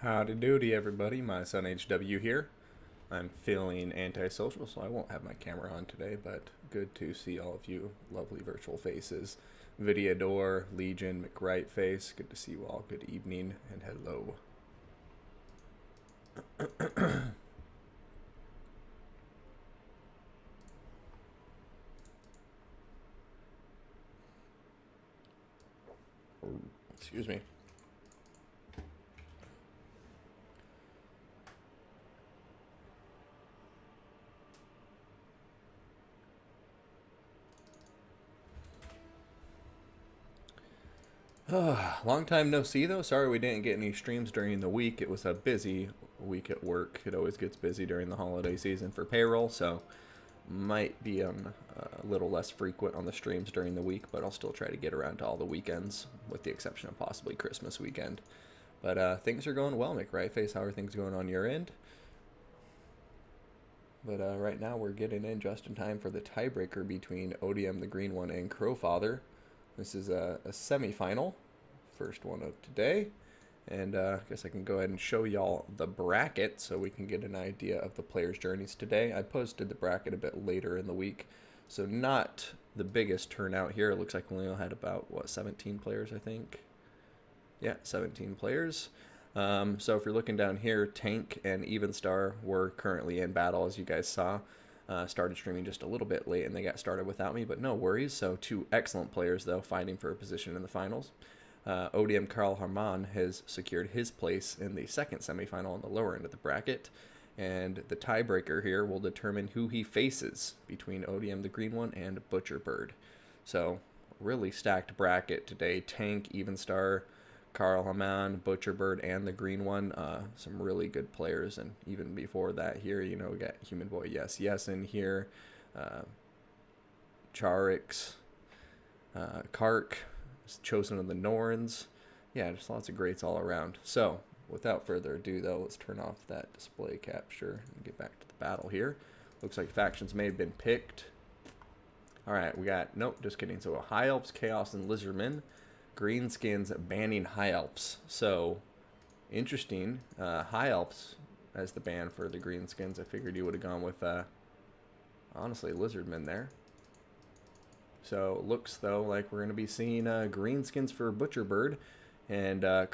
Howdy doody, everybody. My son HW here. I'm feeling antisocial, so I won't have my camera on today, but good to see all of you lovely virtual faces. Videodor, Legion, McWrightface, good to see you all. Good evening and hello. Excuse me. Long time no see, though. Sorry we didn't get any streams during the week. It was a busy week at work. It always gets busy during the holiday season for payroll, so might be a little less frequent on the streams during the week, but I'll still try to get around to all the weekends, with the exception of possibly Christmas weekend. But things are going well, McWrightface. How are things going on your end? But right now we're getting in just in time for the tiebreaker between ODM, the green one, and Crowfather. This is a semi-final, first one of today. And I guess I can go ahead and show y'all the bracket so we can get an idea of the players' journeys today. I posted the bracket a bit later in the week, so not the biggest turnout here. It looks like we only had about, what, 17 players, I think? Yeah, 17 players. So if you're looking down here, Tank and Evenstar were currently in battle, as you guys saw. Started streaming just a little bit late, and they got started without me, but no worries. So two excellent players, though, fighting for a position in the finals. ODM Carl Harmon has secured his place in the second semifinal on the lower end of the bracket, and the tiebreaker here will determine who he faces between ODM, the green one, and Butcherbird. So really stacked bracket today. Tank, Evenstar, Carl Hamann, Butcherbird, and the green one. Some really good players. And even before that here, you know, we got Human Boy Yes in here. Charix, Kark, Chosen of the Norns. Yeah, just lots of greats all around. So, without further ado, though, let's turn off that display capture and get back to the battle here. Looks like factions may have been picked. Alright, we got, nope, just kidding. So, High Elves, Chaos, and Lizardmen. Greenskins banning High Elves. So, interesting. High Elves as the ban for the Greenskins. I figured you would have gone with, honestly, Lizardmen there. So, looks, though, like we're going to be seeing Greenskins for Butcherbird. And the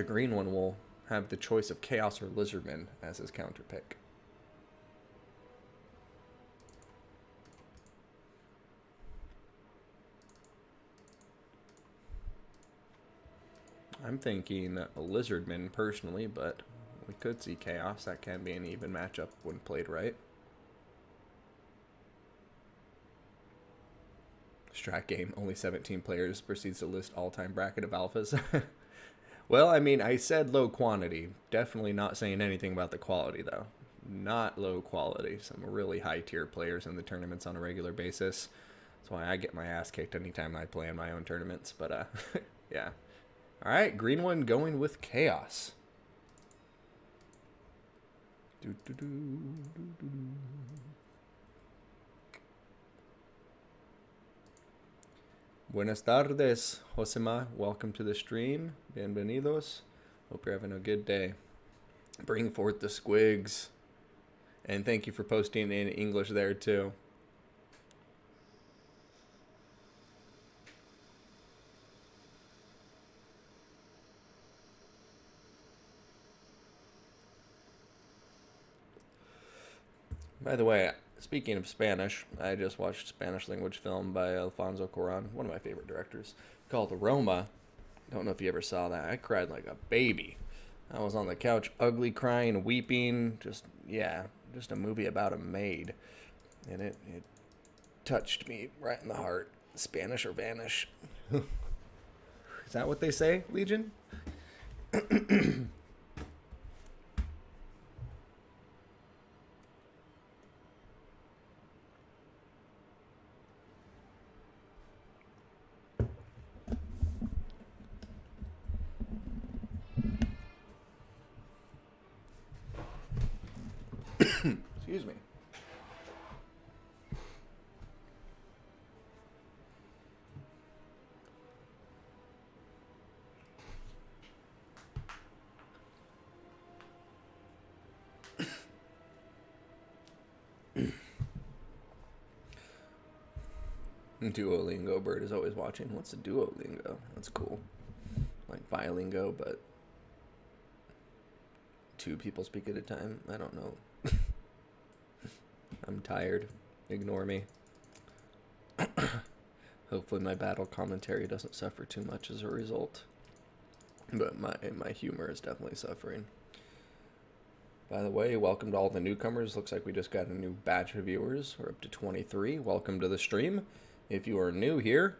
green one will have the choice of Chaos or Lizardmen as his counter pick. I'm thinking Lizardman personally, but we could see Chaos. That can be an even matchup when played right. Strat game, only 17 players, proceeds to list all-time bracket of alphas. Well, I mean, I said low quantity. Definitely not saying anything about the quality, though. Not low quality. Some really high-tier players in the tournaments on a regular basis. That's why I get my ass kicked anytime I play in my own tournaments. But, yeah. All right, green one going with Chaos. Buenas tardes, Josema. Welcome to the stream. Bienvenidos. Hope you're having a good day. Bring forth the squigs. And thank you for posting in English there, too. By the way, speaking of Spanish, I just watched a Spanish language film by Alfonso Cuarón, one of my favorite directors, called Roma. Don't know if you ever saw that. I cried like a baby. I was on the couch, ugly, crying, weeping. Just, yeah, just a movie about a maid. And it touched me right in the heart. Spanish or vanish. Is that what they say, Legion? Excuse me. Duolingo Bird is always watching. What's a Duolingo? That's cool. Like Violingo, but 2 people speak at a time. I don't know. I'm tired. Ignore me. Hopefully my battle commentary doesn't suffer too much as a result. But my humor is definitely suffering. By the way, welcome to all the newcomers. Looks like we just got a new batch of viewers. We're up to 23. Welcome to the stream. If you are new here,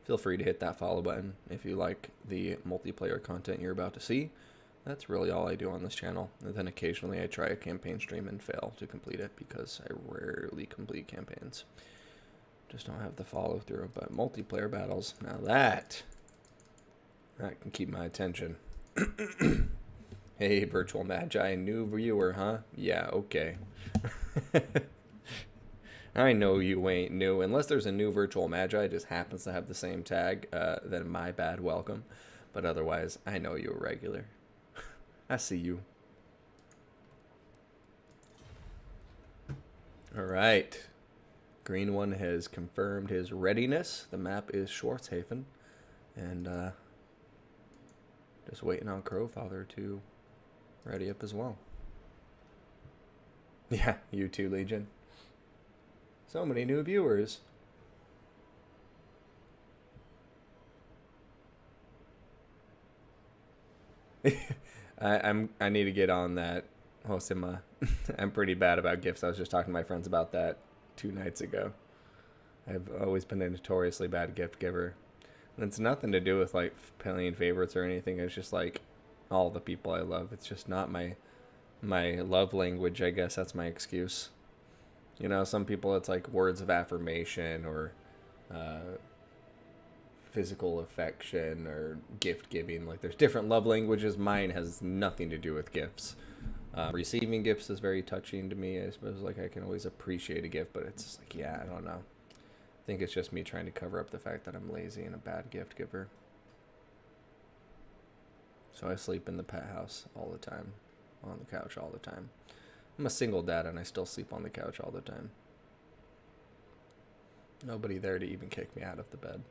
feel free to hit that follow button if you like the multiplayer content you're about to see. That's really all I do on this channel. And then occasionally I try a campaign stream and fail to complete it because I rarely complete campaigns. Just don't have the follow through. But multiplayer battles, now that can keep my attention. Hey, Virtual Magi, new viewer, huh? Yeah, okay. I know you ain't new. Unless there's a new Virtual Magi, just happens to have the same tag, then my bad, welcome. But otherwise, I know you're regular. I see you. All right. Green one has confirmed his readiness. The map is Schwarzhafen. And just waiting on Crowfather to ready up as well. Yeah, you too, Legion. So many new viewers. I need to get on that Hosima. I'm pretty bad about gifts. I was just talking to my friends about that 2 nights ago. I've always been a notoriously bad gift giver. And it's nothing to do with like playing favorites or anything. It's just like all the people I love. It's just not my love language, I guess. That's my excuse. You know, some people it's like words of affirmation or physical affection or gift giving. Like there's different love languages. Mine has nothing to do with gifts. Receiving gifts is very touching to me. I suppose like I can always appreciate a gift, but it's just like, yeah, I don't know. I think it's just me trying to cover up the fact that I'm lazy and a bad gift giver. So I sleep in the pet house all the time, on the couch all the time. I'm a single dad and I still sleep on the couch all the time. Nobody there to even kick me out of the bed.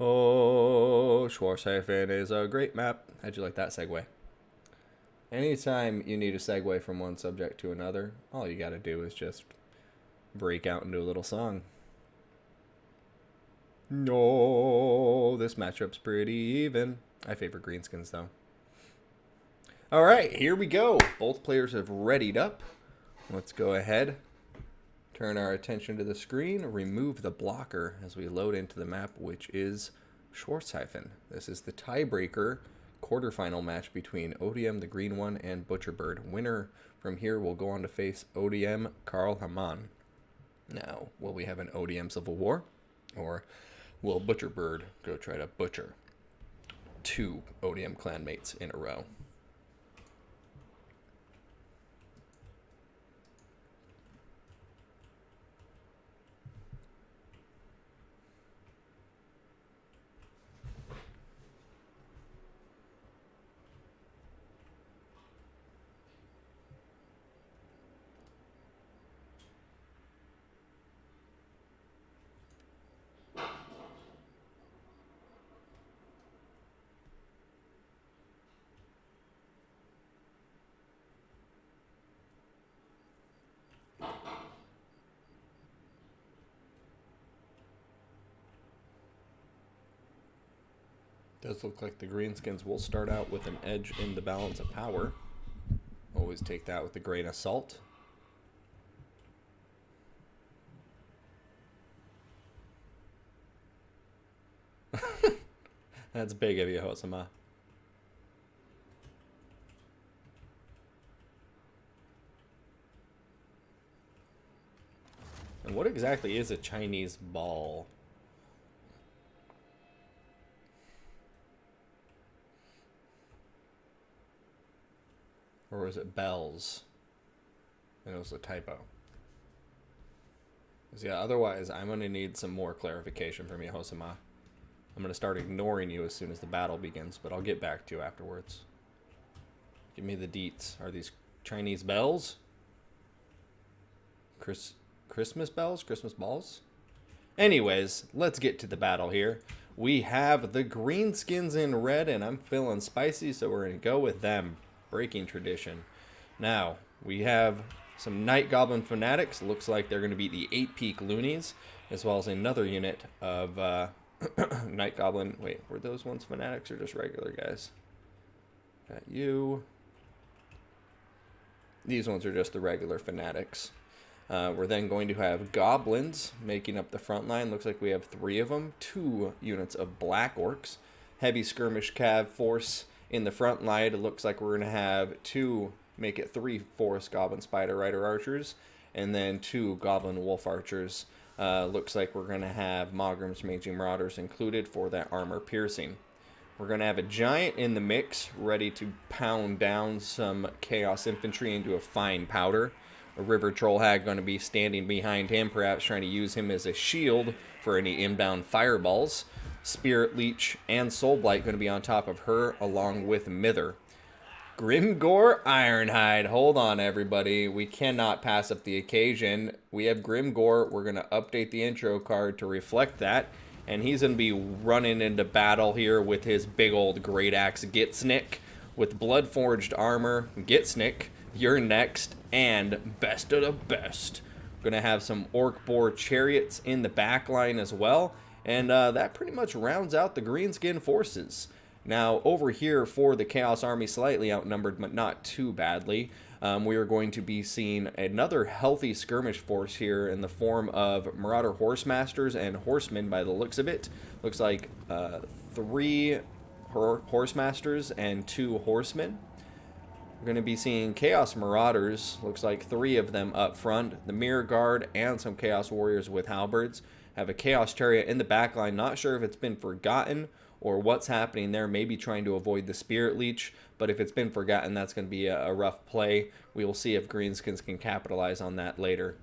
Oh, Schwarzhafen is a great map. How'd you like that segue? Anytime you need a segue from one subject to another, all you gotta do is just break out into a little song. No, this matchup's pretty even. I favor greenskins though. All right, here we go. Both players have readied up. Let's go ahead. Turn our attention to the screen. Remove the blocker as we load into the map, which is Schwarzhafen. This is the tiebreaker quarterfinal match between ODM, the green one, and Butcherbird. Winner from here will go on to face ODM Karl Harmon. Now, will we have an ODM Civil War? Or will Butcherbird go try to butcher 2 ODM clanmates in a row? Does look like the greenskins will start out with an edge in the balance of power. Always take that with a grain of salt. That's big of you, Hosama. And what exactly is a Chinese ball? Or was it bells? And it was a typo. Yeah, otherwise I'm going to need some more clarification from you, Hosama. I'm going to start ignoring you as soon as the battle begins, but I'll get back to you afterwards. Give me the deets. Are these Chinese bells? Christmas bells? Christmas balls? Anyways, let's get to the battle here. We have the greenskins in red, and I'm feeling spicy, so we're going to go with them. Breaking tradition. Now, we have some Night Goblin Fanatics. Looks like they're going to be the 8-peak loonies, as well as another unit of Night Goblin. Wait, were those ones Fanatics or just regular guys? Got you. These ones are just the regular Fanatics. We're then going to have Goblins making up the front line. Looks like we have 3 of them. 2 units of Black Orcs. Heavy Skirmish Cav Force in the front line. It looks like we're going to have 2, make it 3 Forest Goblin Spider Rider Archers. And then 2 Goblin Wolf Archers. Looks like we're going to have Mogrim's Raging Marauders included for that armor piercing. We're going to have a Giant in the mix, ready to pound down some Chaos Infantry into a fine powder. A River Troll Hag going to be standing behind him, perhaps trying to use him as a shield for any inbound fireballs. Spirit Leech and Soul Blight going to be on top of her, along with Mither. Grimgore Ironhide. Hold on, everybody. We cannot pass up the occasion. We have Grimgore. We're going to update the intro card to reflect that. And he's going to be running into battle here with his big old Great Axe Gitsnick with Bloodforged Armor. Gitsnick, you're next. And best of the best. Going to have some Orc Boar Chariots in the back line as well. And that pretty much rounds out the Greenskin forces. Now, over here for the Chaos Army, slightly outnumbered, but not too badly, we are going to be seeing another healthy skirmish force here in the form of Marauder Horsemasters and Horsemen by the looks of it. Looks like 3 Horsemasters and 2 Horsemen. We're going to be seeing Chaos Marauders, looks like 3 of them up front, the Mirror Guard, and some Chaos Warriors with halberds. Have a Chaos Chariot in the back line, not sure if it's been forgotten or what's happening there, maybe trying to avoid the Spirit Leech, but if it's been forgotten, that's going to be a rough play. We will see if Greenskins can capitalize on that later.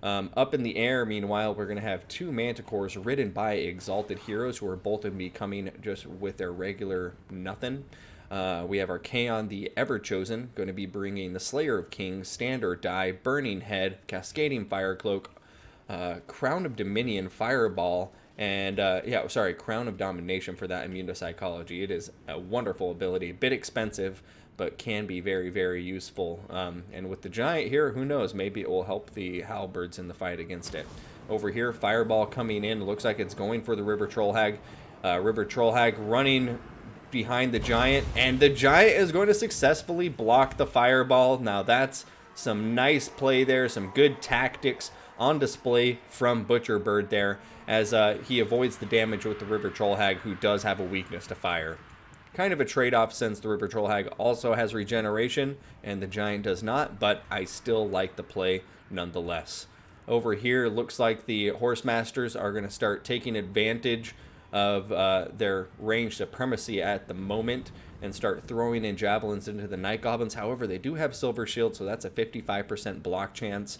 Up in the air, meanwhile, we're going to have 2 Manticores ridden by Exalted Heroes, who are both going to be coming just with their regular nothing. We have our Kaon the Everchosen, going to be bringing the Slayer of Kings, Stand or Die, Burning Head, Cascading Fire Cloak, Crown of Dominion, Fireball, and Crown of Domination for that immune to psychology. It is a wonderful ability, a bit expensive, but can be very, very useful. And with the Giant here, who knows, maybe it will help the halberds in the fight against it. Over here, Fireball coming in, looks like it's going for the River Troll Hag. River Troll Hag running behind the Giant, and the Giant is going to successfully block the Fireball. Now that's some nice play there, some good tactics on display from Butcher Bird there, as he avoids the damage with the River Troll Hag, who does have a weakness to fire. Kind of a trade-off since the River Troll Hag also has regeneration and the Giant does not, but I still like the play nonetheless. Over here, it looks like the Horsemasters are going to start taking advantage of their range supremacy at the moment and start throwing in javelins into the Night Goblins. However, they do have Silver Shield, so that's a 55% block chance,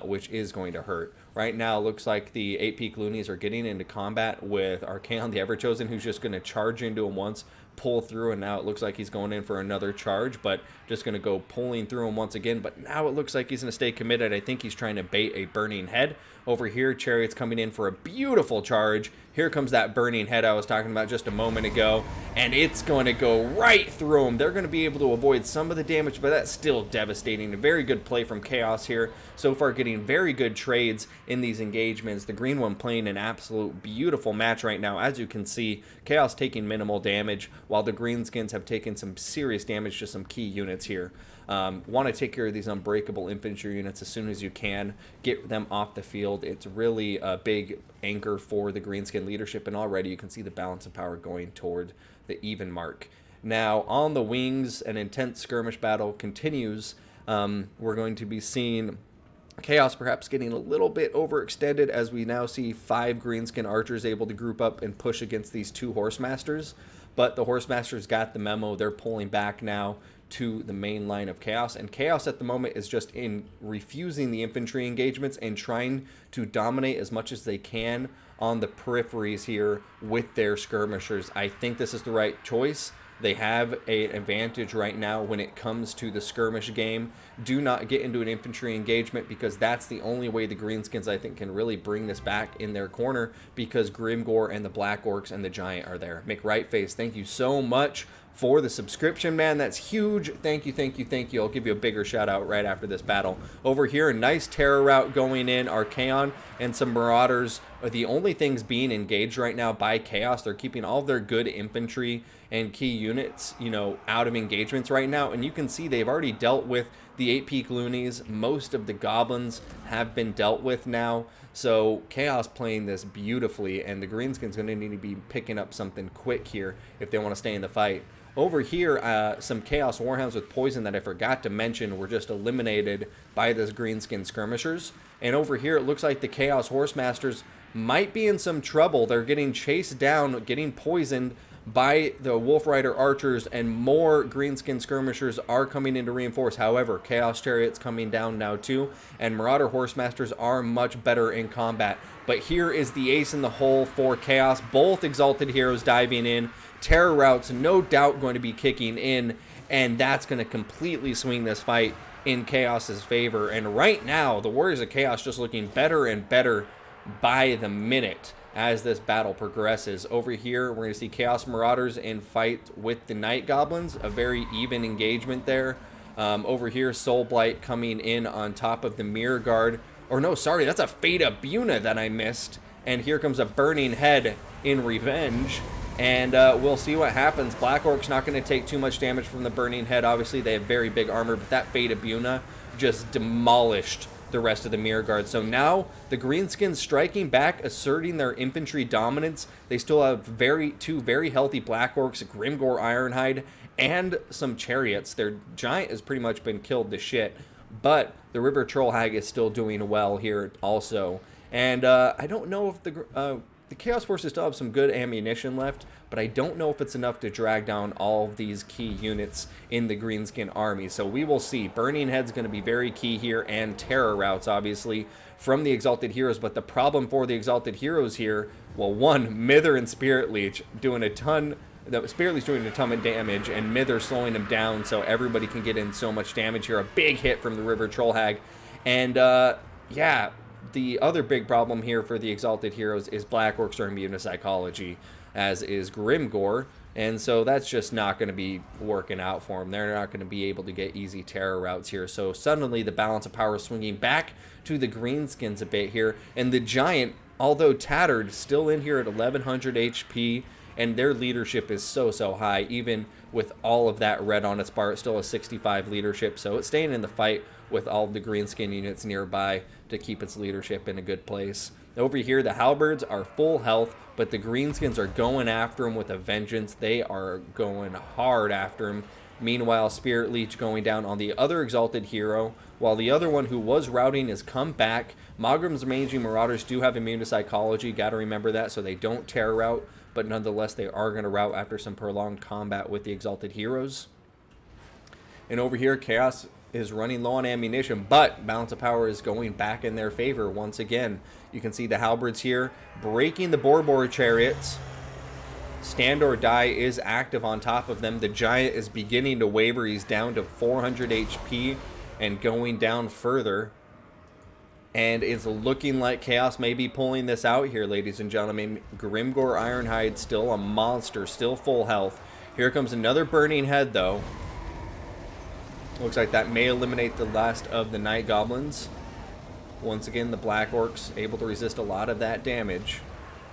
which is going to hurt. Right now, it looks like the 8-peak loonies are getting into combat with Archaon the Everchosen, who's just going to charge into him once, pull through, and now it looks like he's going in for another charge, but just going to go pulling through him once again. But now it looks like he's going to stay committed. I think he's trying to bait a Burning Head. Over here, Chariot's coming in for a beautiful charge. Here comes that Burning Head I was talking about just a moment ago, and it's going to go right through him. They're going to be able to avoid some of the damage, but that's still devastating. A very good play from Chaos here. So far, getting very good trades in these engagements. The green one playing an absolute beautiful match right now. As you can see, Chaos taking minimal damage, while the Greenskins have taken some serious damage to some key units here. Want to take care of these unbreakable infantry units as soon as you can. Get them off the field. It's really a big anchor for the Greenskin leadership, and already you can see the balance of power going toward the even mark. Now, on the wings, an intense skirmish battle continues. We're going to be seeing Chaos perhaps getting a little bit overextended, as we now see 5 Greenskin archers able to group up and push against these 2 Horsemasters. But the Horsemasters got the memo. They're pulling back now to the main line of Chaos, and Chaos at the moment is just in refusing the infantry engagements and trying to dominate as much as they can on the peripheries here with their skirmishers. I think this is the right choice. They have an advantage right now when it comes to the skirmish game. Do not get into an infantry engagement, because that's the only way the Greenskins, I think, can really bring this back in their corner, because Grimgor and the Black Orcs and the Giant are there. McRightface, thank you so much for the subscription, man. That's huge. Thank you, thank you, thank you. I'll give you a bigger shout out right after this battle. Over here, a nice terror route going in. Archaon and some Marauders are the only things being engaged right now by Chaos. They're keeping all of their good infantry and key units, you know, out of engagements right now. And you can see they've already dealt with the 8-peak loonies. Most of the goblins have been dealt with now. So Chaos playing this beautifully, and the Greenskin's going to need to be picking up something quick here if they want to stay in the fight. Over here, some Chaos Warhounds with poison that I forgot to mention were just eliminated by this Greenskin skirmishers. And over here, it looks like the Chaos Horsemasters might be in some trouble. They're getting chased down, getting poisoned by the Wolf Rider archers, and more Greenskin skirmishers are coming in to reinforce. However, Chaos Chariots coming down now too, and Marauder Horsemasters are much better in combat. But here is the ace in the hole for Chaos. Both Exalted Heroes diving in. Terror routes, no doubt, going to be kicking in, and that's going to completely swing this fight in Chaos's favor. And right now, the Warriors of Chaos just looking better and better by the minute as this battle progresses. Over here, we're going to see Chaos Marauders in fight with the Night Goblins. A very even engagement there. Over here, Soul Blight coming in on top of the Mirror Guard. Or no, sorry, that's a Fate of Buna that I missed. And here comes a Burning Head in revenge. And we'll see what happens. Black Orc's not going to take too much damage from the Burning Head. Obviously, they have very big armor, but that Fate of Buna just demolished the rest of the Mirror Guard. So now the Greenskins striking back, asserting their infantry dominance. They still have two very healthy Black Orcs, Grimgor Ironhide, and some chariots. Their Giant has pretty much been killed to shit, but the River Trollhag is still doing well here also. And I don't know if the Chaos Forces still have some good ammunition left, but I don't know if it's enough to drag down all of these key units in the Greenskin army. So we will see. Burning Head's going to be very key here, and terror routes, obviously, from the Exalted Heroes. But the problem for the Exalted Heroes here, well, one, Mither and Spirit Leech doing a ton. The Spirit Leech doing a ton of damage, and Mither slowing them down so everybody can get in so much damage here. A big hit from the River Trollhag. And, yeah, the other big problem here for the Exalted Heroes is Black Orcs are immune to psychology, as is Grimgor, and so that's just not going to be working out for them. They're not going to be able to get easy terror routes here. So suddenly the balance of power is swinging back to the Greenskins a bit here, and the Giant, although tattered, still in here at 1100 HP, and their leadership is so high. Even with all of that red on its bar, it's still a 65 leadership, so it's staying in the fight with all of the Greenskin units nearby to keep its leadership in a good place. Over here, the Halberds are full health, but the Greenskins are going after them with a vengeance. They are going hard after him. Meanwhile, Spirit Leech going down on the other Exalted Hero, while the other one who was routing has come back. Mogrim's Mangy Marauders do have immune to psychology, gotta remember that, so they don't terror route, but nonetheless, they are going to route after some prolonged combat with the Exalted Heroes. And over here, Chaos is running low on ammunition, but balance of power is going back in their favor once again. You can see the Halberds here breaking the Borbor chariots. Stand or Die is active on top of them. The Giant is beginning to waver. He's down to 400 HP and going down further. And it's looking like Chaos may be pulling this out here, ladies and gentlemen. Grimgor Ironhide still a monster, still full health. Here comes another Burning Head, though. Looks like that may eliminate the last of the Night Goblins. Once again, the Black Orcs able to resist a lot of that damage.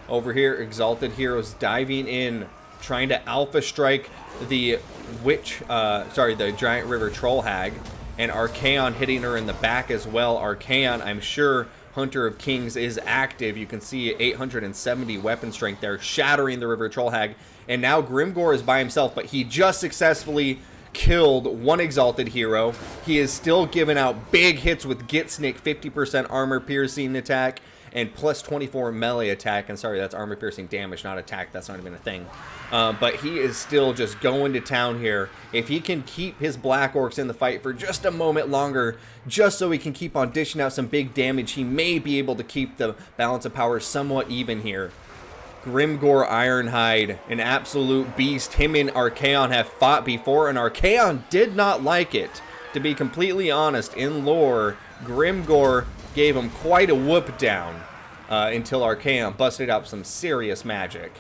Over here, Exalted Heroes diving in, trying to alpha strike the the Giant River Trollhag, and Archaon hitting her in the back as well. Archaon, I'm sure Hunter of Kings is active. You can see 870 weapon strength there, shattering the River Trollhag. And now Grimgor is by himself, but he just successfully killed one Exalted Hero. He is still giving out big hits with Gitsnik, 50% armor piercing attack, and plus 24 melee attack. And sorry, that's armor piercing damage, not attack. That's not even a thing. But he is still just going to town here. If he can keep his Black Orcs in the fight for just a moment longer, just so he can keep on dishing out some big damage, he may be able to keep the balance of power somewhat even here. Grimgor Ironhide, an absolute beast. Him and Archaon have fought before, and Archaon did not like it. To be completely honest, in lore, Grimgor gave him quite a whoop down until Archaon busted out some serious magic.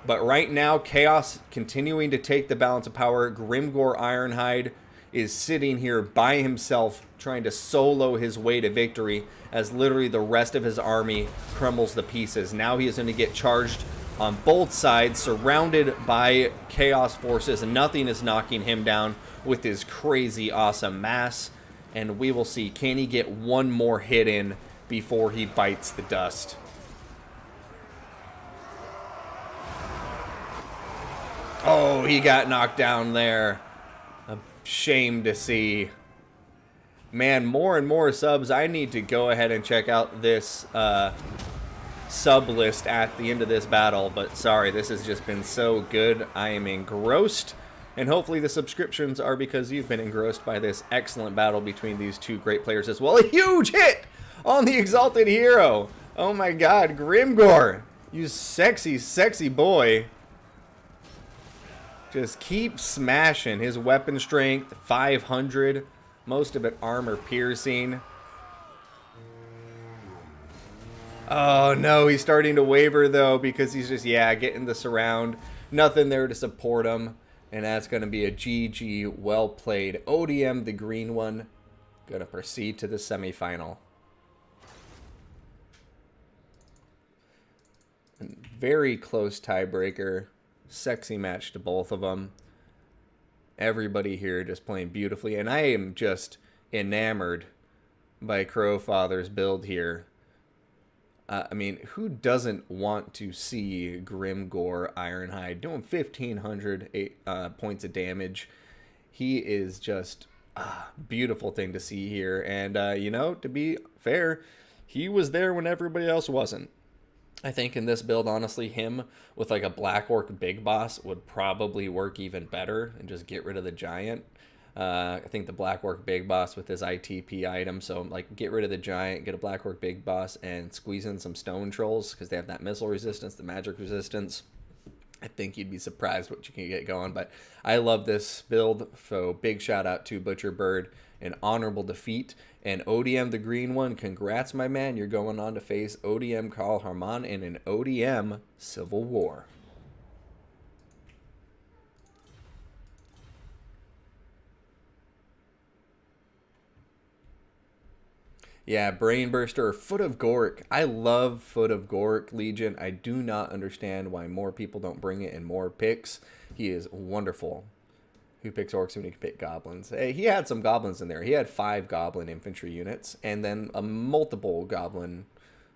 But right now, Chaos continuing to take the balance of power. Grimgor Ironhide is sitting here by himself, trying to solo his way to victory as literally the rest of his army crumbles to pieces. Now he is going to get charged on both sides, surrounded by Chaos forces, and nothing is knocking him down with his crazy awesome mass. And we will see, can he get one more hit in before he bites the dust? Oh, he got knocked down there. A shame to see. Man, more and more subs. I need to go ahead and check out this sub list at the end of this battle. But sorry, this has just been so good. I am engrossed. And hopefully the subscriptions are because you've been engrossed by this excellent battle between these two great players as well. A huge hit on the Exalted Hero. Oh my god, Grimgor. You sexy, sexy boy. Just keep smashing. His weapon strength, 500. Most of it armor piercing. Oh no, he's starting to waver though because he's just, getting the surround. Nothing there to support him. And that's going to be a GG. Well played. ODM, the green one, going to proceed to the semifinal. Very close tiebreaker. Sexy match to both of them. Everybody here just playing beautifully. And I am just enamored by Crowfather's build here. I mean, who doesn't want to see Grimgor Ironhide doing 1,500 points of damage? He is just a beautiful thing to see here. And, you know, to be fair, he was there when everybody else wasn't. I think in this build, honestly, him with like a Black Orc Big Boss would probably work even better and just get rid of the Giant. I think the Black Orc Big Boss with his ITP item, so like get rid of the Giant, get a Black Orc Big Boss, and squeeze in some Stone Trolls because they have that missile resistance, the magic resistance. I think you'd be surprised what you can get going, but I love this build. So big shout out to Butcher Bird, an honorable defeat. And ODM, the green one, congrats, my man. You're going on to face ODM Carl Harmon in an ODM Civil War. Yeah, Brainburster, Foot of Gork. I love Foot of Gork, Legion. I do not understand why more people don't bring it in more picks. He is wonderful. Who picks orcs when he can pick goblins? Hey, he had some goblins in there. He had 5 goblin infantry units and then multiple goblin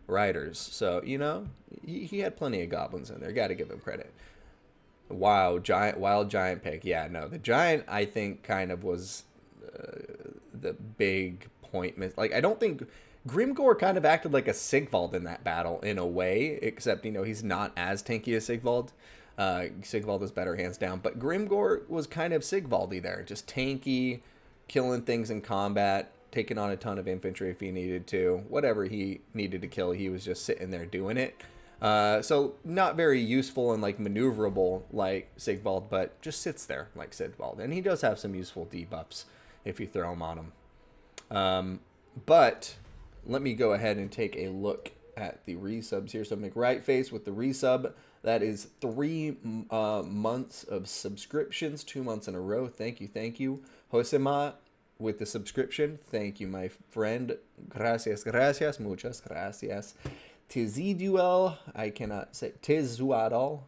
riders. So, you know, he had plenty of goblins in there. Got to give him credit. Wow, wild giant pick. Yeah, no, the giant I think kind of was the big point. Like, I don't think Grimgor kind of acted like a Sigvald in that battle in a way, except, you know, he's not as tanky as Sigvald. Sigvald is better hands down, but Grimgor was kind of Sigvaldy there, just tanky, killing things in combat, taking on a ton of infantry if he needed to. Whatever he needed to kill, he was just sitting there doing it. So not very useful and like maneuverable like Sigvald, but just sits there like Sigvald. And he does have some useful debuffs if you throw them on him. But let me go ahead and take a look at the resubs here. So McRightface with the resub. That is 3 months of subscriptions, 2 months in a row. Thank you, thank you. Josema with the subscription. Thank you, my friend. Gracias, gracias, muchas gracias. Tiziduel, I cannot say. Tizuadal.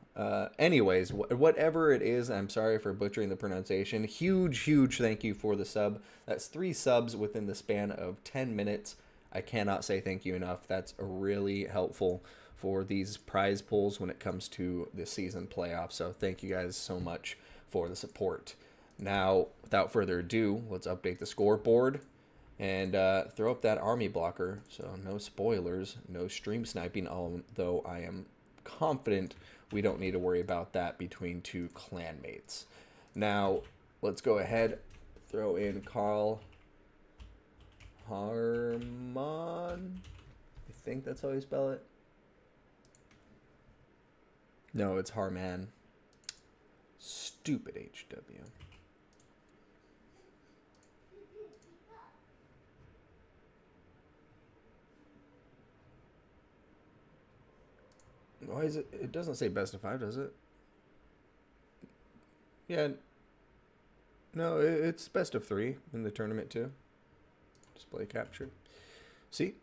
Anyways, whatever it is, I'm sorry for butchering the pronunciation. Huge thank you for the sub. That's 3 subs within the span of 10 minutes. I cannot say thank you enough. That's really helpful for these prize pools when it comes to the season playoffs. So thank you guys so much for the support. Now, without further ado, let's update the scoreboard. and throw up that army blocker. So no spoilers, no stream sniping, although I am confident we don't need to worry about that between two clanmates. Now, let's go ahead, throw in Carl Harmon. I think that's how you spell it. No, it's Harman. Stupid HW. Why is it? It doesn't say best of 5, does it? Yeah. No, it's best of 3 in the tournament too. Display capture. See?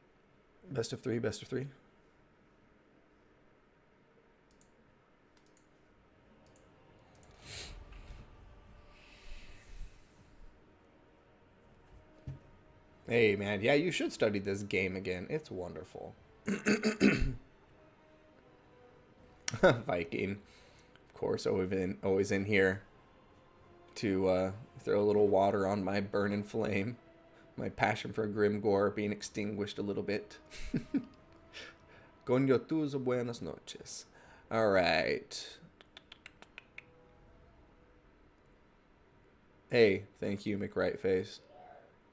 Best of 3, best of 3. Hey, man. Yeah, you should study this game again. It's wonderful. Viking. Of course, always in here to throw a little water on my burning flame. My passion for Grimgore being extinguished a little bit. Con tus buenas noches. Alright. Hey, thank you, McRightface.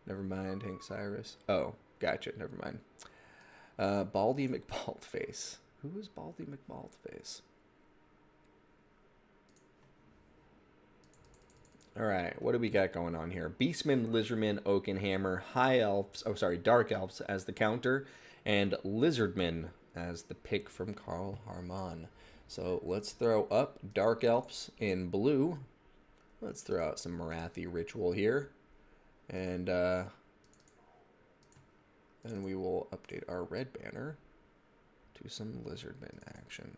Never mind, Hank Cyrus. Oh, gotcha, never mind. Baldy McBaldface. Who is Baldy McBaldface? Alright, what do we got going on here? Beastman, Lizardman, Oakenhammer, High Elves, Dark Elves as the counter, and Lizardman as the pick from Carl Harmon. So let's throw up Dark Elves in blue. Let's throw out some Marathi Ritual here. And then we will update our red banner to some Lizardman action.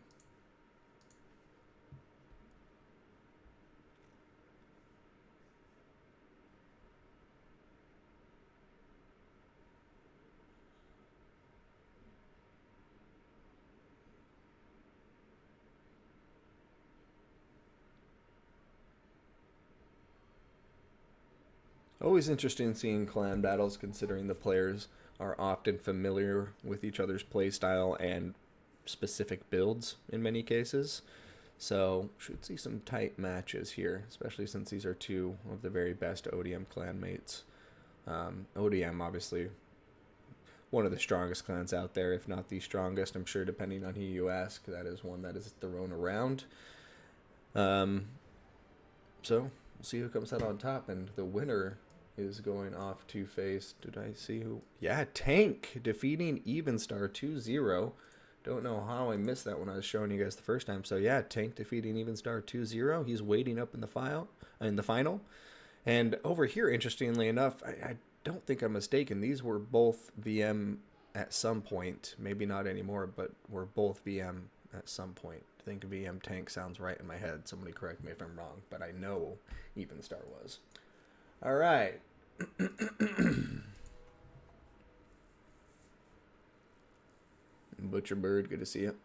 Always interesting seeing clan battles, considering the players are often familiar with each other's playstyle and specific builds in many cases. So should see some tight matches here, especially since these are two of the very best ODM clanmates. ODM, obviously, one of the strongest clans out there, if not the strongest, I'm sure, depending on who you ask. That is one that is thrown around. So we'll see who comes out on top, and the winner is going off to face, did I see who? Yeah, Tank defeating Evenstar 2-0. Don't know how I missed that when I was showing you guys the first time. So yeah, Tank defeating Evenstar 2-0. He's waiting up in the final. And over here, interestingly enough, I don't think I'm mistaken. These were both VM at some point. Maybe not anymore, but were both VM at some point. I think VM Tank sounds right in my head. Somebody correct me if I'm wrong, but I know Evenstar was. All right. Butcherbird, good to see you.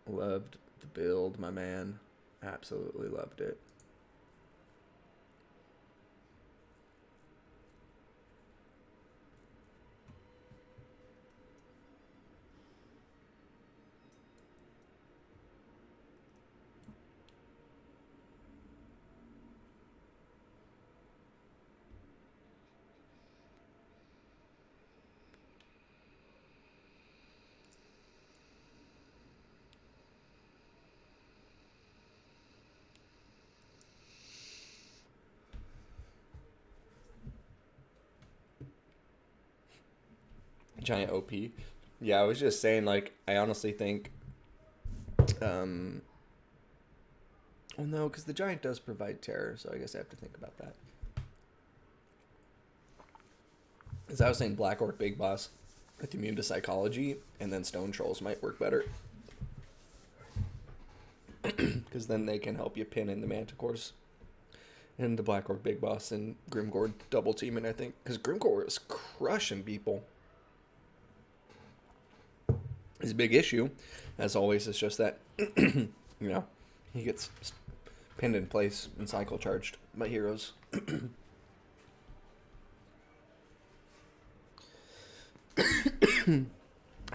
Loved the build, my man. Absolutely loved it. Giant OP. Yeah, I was just saying, like, I honestly think, well, no, because the giant does provide terror, so I guess I have to think about that. As I was saying, Black Orc Big Boss with immune to psychology, and then Stone Trolls might work better. Because then they can help you pin in the Manticores. And the Black Orc Big Boss and Grimgore double teaming, I think. Because Grimgore is crushing people. His big issue, as always, is just that, you know, he gets pinned in place and cycle charged my heroes.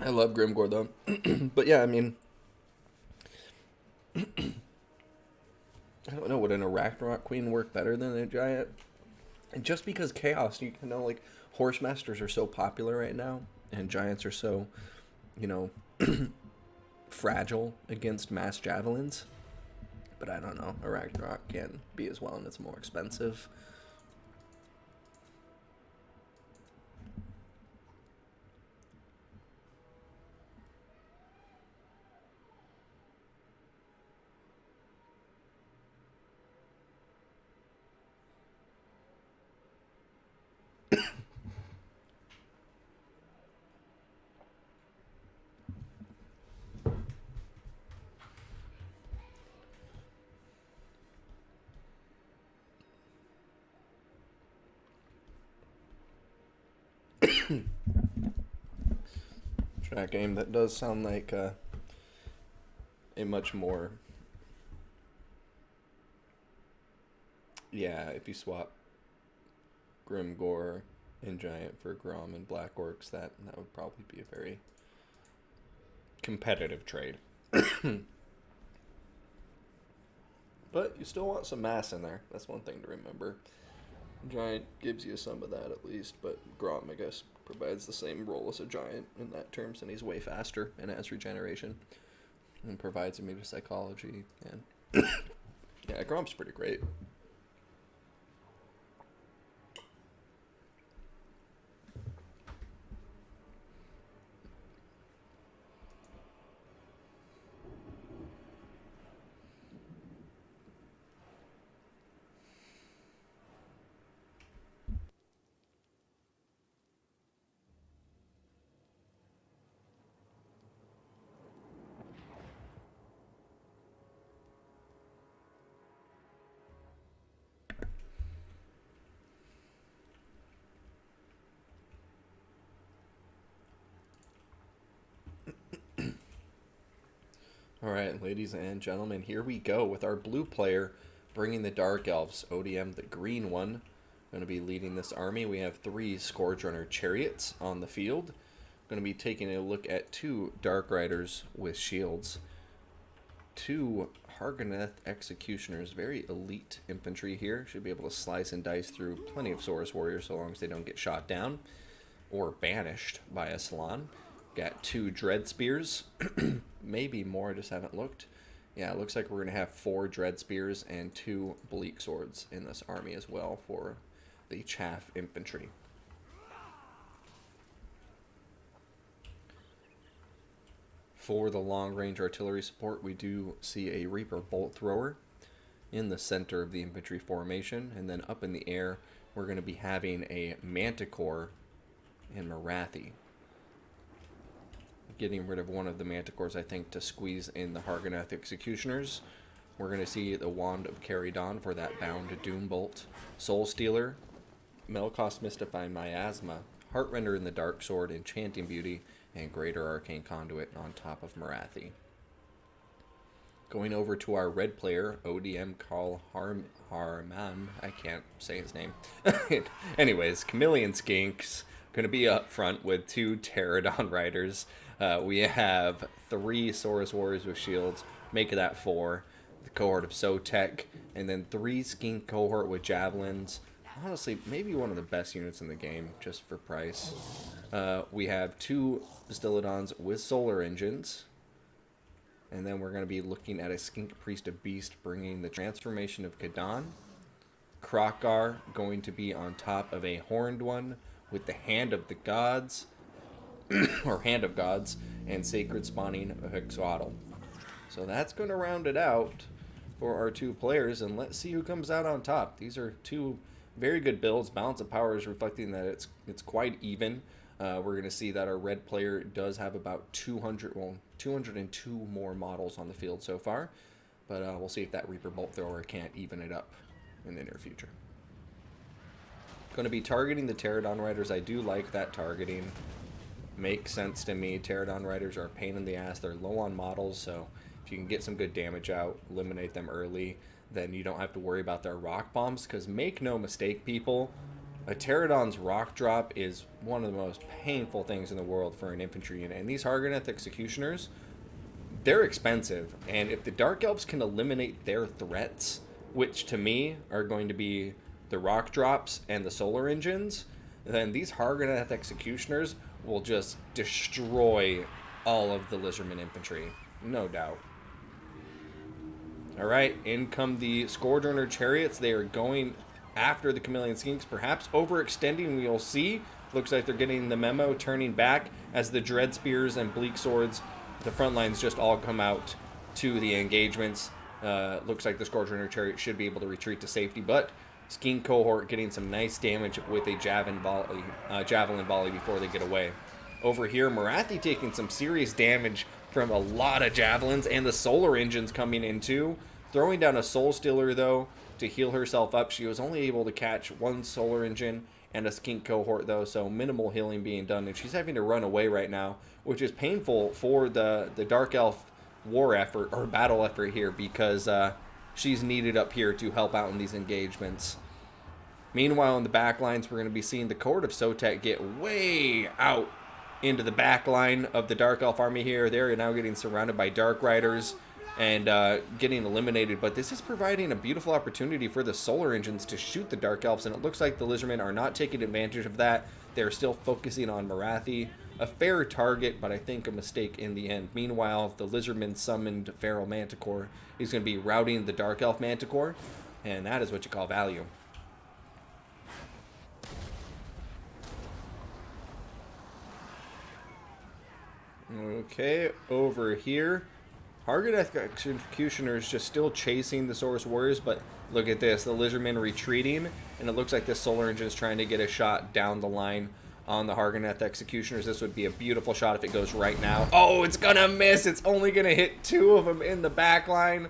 I love Grimgore though. But yeah, I mean, I don't know, would an Arachnarok Queen work better than a giant? And just because Chaos, you know, like Horse Masters are so popular right now, and giants are so, you know, fragile against mass javelins. But I don't know, Arachnarok can be as well, and it's more expensive. Track game that does sound like a much more, yeah, if you swap Grimgore and Giant for Grom and Black Orcs, that would probably be a very competitive trade. But you still want some mass in there. That's one thing to remember. Giant gives you some of that at least, but Grom, I guess, provides the same role as a Giant in that terms, and he's way faster and has regeneration and provides immediate psychology. And yeah, Grom's pretty great. All right, ladies and gentlemen, here we go with our blue player bringing the Dark Elves. ODM, the green one, going to be leading this army. We have 3 Scourge Runner Chariots on the field. Going to be taking a look at 2 Dark Riders with shields. 2 Hargoneth Executioners, very elite infantry here. Should be able to slice and dice through plenty of Saurus Warriors so long as they don't get shot down or banished by a Salon. Got 2 Dread Spears. Maybe more, I just haven't looked. Yeah, it looks like we're going to have 4 Dread Spears and 2 Bleak Swords in this army as well for the Chaff Infantry. For the long-range artillery support, we do see a Reaper Bolt Thrower in the center of the infantry formation. And then up in the air, we're going to be having a Manticore and Marathi. Getting rid of one of the Manticores, I think, to squeeze in the Hargoneth Executioners. We're going to see the Wand of Caridon for that Bound Doombolt. Soul Stealer, Melkoth Mystifying Miasma, Heartrender in the Dark Sword, Enchanting Beauty, and Greater Arcane Conduit on top of Marathi. Going over to our red player, ODM Carl Harmon. I can't say his name. Anyways, Chameleon Skinks going to be up front with 2 Pterodon Riders. We have 3 Saurus Warriors with shields, make that 4. The cohort of Sotek, and then 3 Skink cohort with javelins. Honestly, maybe one of the best units in the game, just for price. We have 2 Stylodons with solar engines. And then we're going to be looking at a Skink Priest of Beast bringing the transformation of Kadan. Krokgar going to be on top of a horned one with the Hand of the Gods, or Hand of Gods, and Sacred Spawning of Hexwaddle. So that's going to round it out for our 2 players, and let's see who comes out on top. These are 2 very good builds. Balance of power is reflecting that it's quite even. We're going to see that our red player does have about 202 more models on the field so far, but we'll see if that Reaper Bolt Thrower can't even it up in the near future. Going to be targeting the Pterodon Riders. I do like that targeting. Makes sense to me. Pterodon Riders are a pain in the ass. They're low on models, so If you can get some good damage out, eliminate them early, then you don't have to worry about their rock bombs. Because make no mistake, people, a Pterodon's rock drop is one of the most painful things in the world for an infantry unit. And these Hargoneth Executioners, they're expensive. And if the Dark Elves can eliminate their threats, which to me are going to be the rock drops and the solar engines, then these Hargoneth Executioners will just destroy all of the Lizardman infantry. No doubt. Alright, in come the Scourge Chariots. They are going after the Chameleon Skinks, perhaps overextending, we'll see. Looks like they're getting the memo, turning back as the Dread Spears and Bleak Swords, the front lines just all come out to the engagements. Looks like the Scourge Chariot should be able to retreat to safety, but Skink Cohort getting some nice damage with a Javelin Volley before they get away. Over here, Marathi taking some serious damage from a lot of Javelins, and the Solar Engines coming in too. Throwing down a Soul Stealer, though, to heal herself up. She was only able to catch one Solar Engine and a Skink Cohort, though, so minimal healing being done, and she's having to run away right now, which is painful for the Dark Elf war effort, or battle effort here, because she's needed up here to help out in these engagements. Meanwhile, in the back lines, we're going to be seeing the Court of Sotek get way out into the back line of the Dark Elf army here. They're now getting surrounded by Dark Riders and getting eliminated, but this is providing a beautiful opportunity for the Solar Engines to shoot the Dark Elves, and it looks like the Lizardmen are not taking advantage of that. They're still focusing on Marathi. A fair target, but I think a mistake in the end. Meanwhile, the Lizardman summoned Feral Manticore. He's going to be routing the Dark Elf Manticore, and that is what you call value. Okay, over here, Hargoneth Executioners just still chasing the Saurus Warriors, but look at this, the Lizardmen retreating, and it looks like the Solar Engine is trying to get a shot down the line on the Hargoneth Executioners. This would be a beautiful shot if it goes right now. Oh, it's gonna miss. It's only gonna hit two of them in the back line.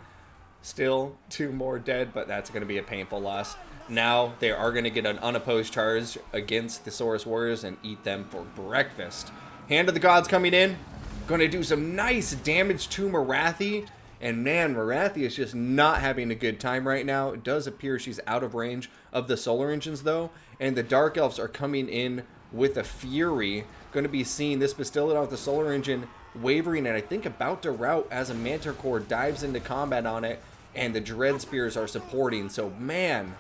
Still two more dead, but that's gonna be a painful loss. Now they are gonna get an unopposed charge against the Saurus Warriors and eat them for breakfast. Hand of the Gods coming in. Gonna do some nice damage to Marathi. And man, Marathi is just not having a good time right now. It does appear she's out of range of the Solar Engines, though. And the Dark Elves are coming in with a fury. Going to be seeing this Bastillodon with the Solar Engine wavering and I think about to rout as a Manticore dives into combat on it. And the Dread Spears are supporting. So man,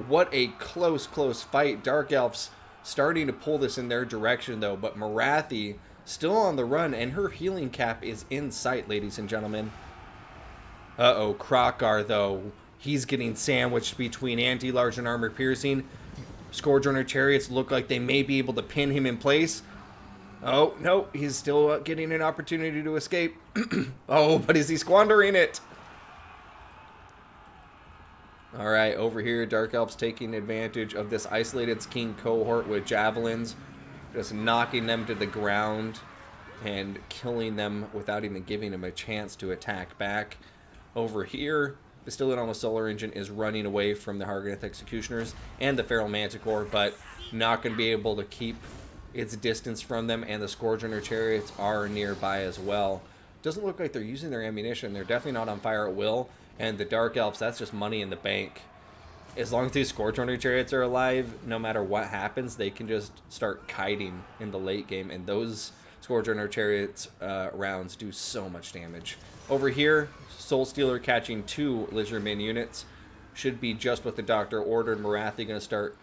what a close fight. Dark Elves starting to pull this in their direction, though. But Marathi still on the run, and her healing cap is in sight, ladies and gentlemen. Uh-oh, Krokar, though. He's getting sandwiched between Anti-Large and Armor Piercing. Scourge Runner Chariots look like they may be able to pin him in place. Oh, no, he's still getting an opportunity to escape. Oh, but is he squandering it? All right, over here, Dark Elves taking advantage of this isolated Skink Cohort with Javelins. Just knocking them to the ground and killing them without even giving them a chance to attack back. Over here, Bastillodon with Solar Engine is running away from the Hargoneth Executioners and the Feral Manticore, but not going to be able to keep its distance from them, and the Scourge Runner Chariots are nearby as well. Doesn't look like they're using their ammunition. They're definitely not on fire at will, and the Dark Elves, that's just money in the bank. As long as these Scourge Runner Chariots are alive, no matter what happens, they can just start kiting in the late game, and those Scourge Runner Chariots rounds do so much damage. Over here, Soul Stealer catching two Lizardman units. Should be just what the doctor ordered. Marathi going to start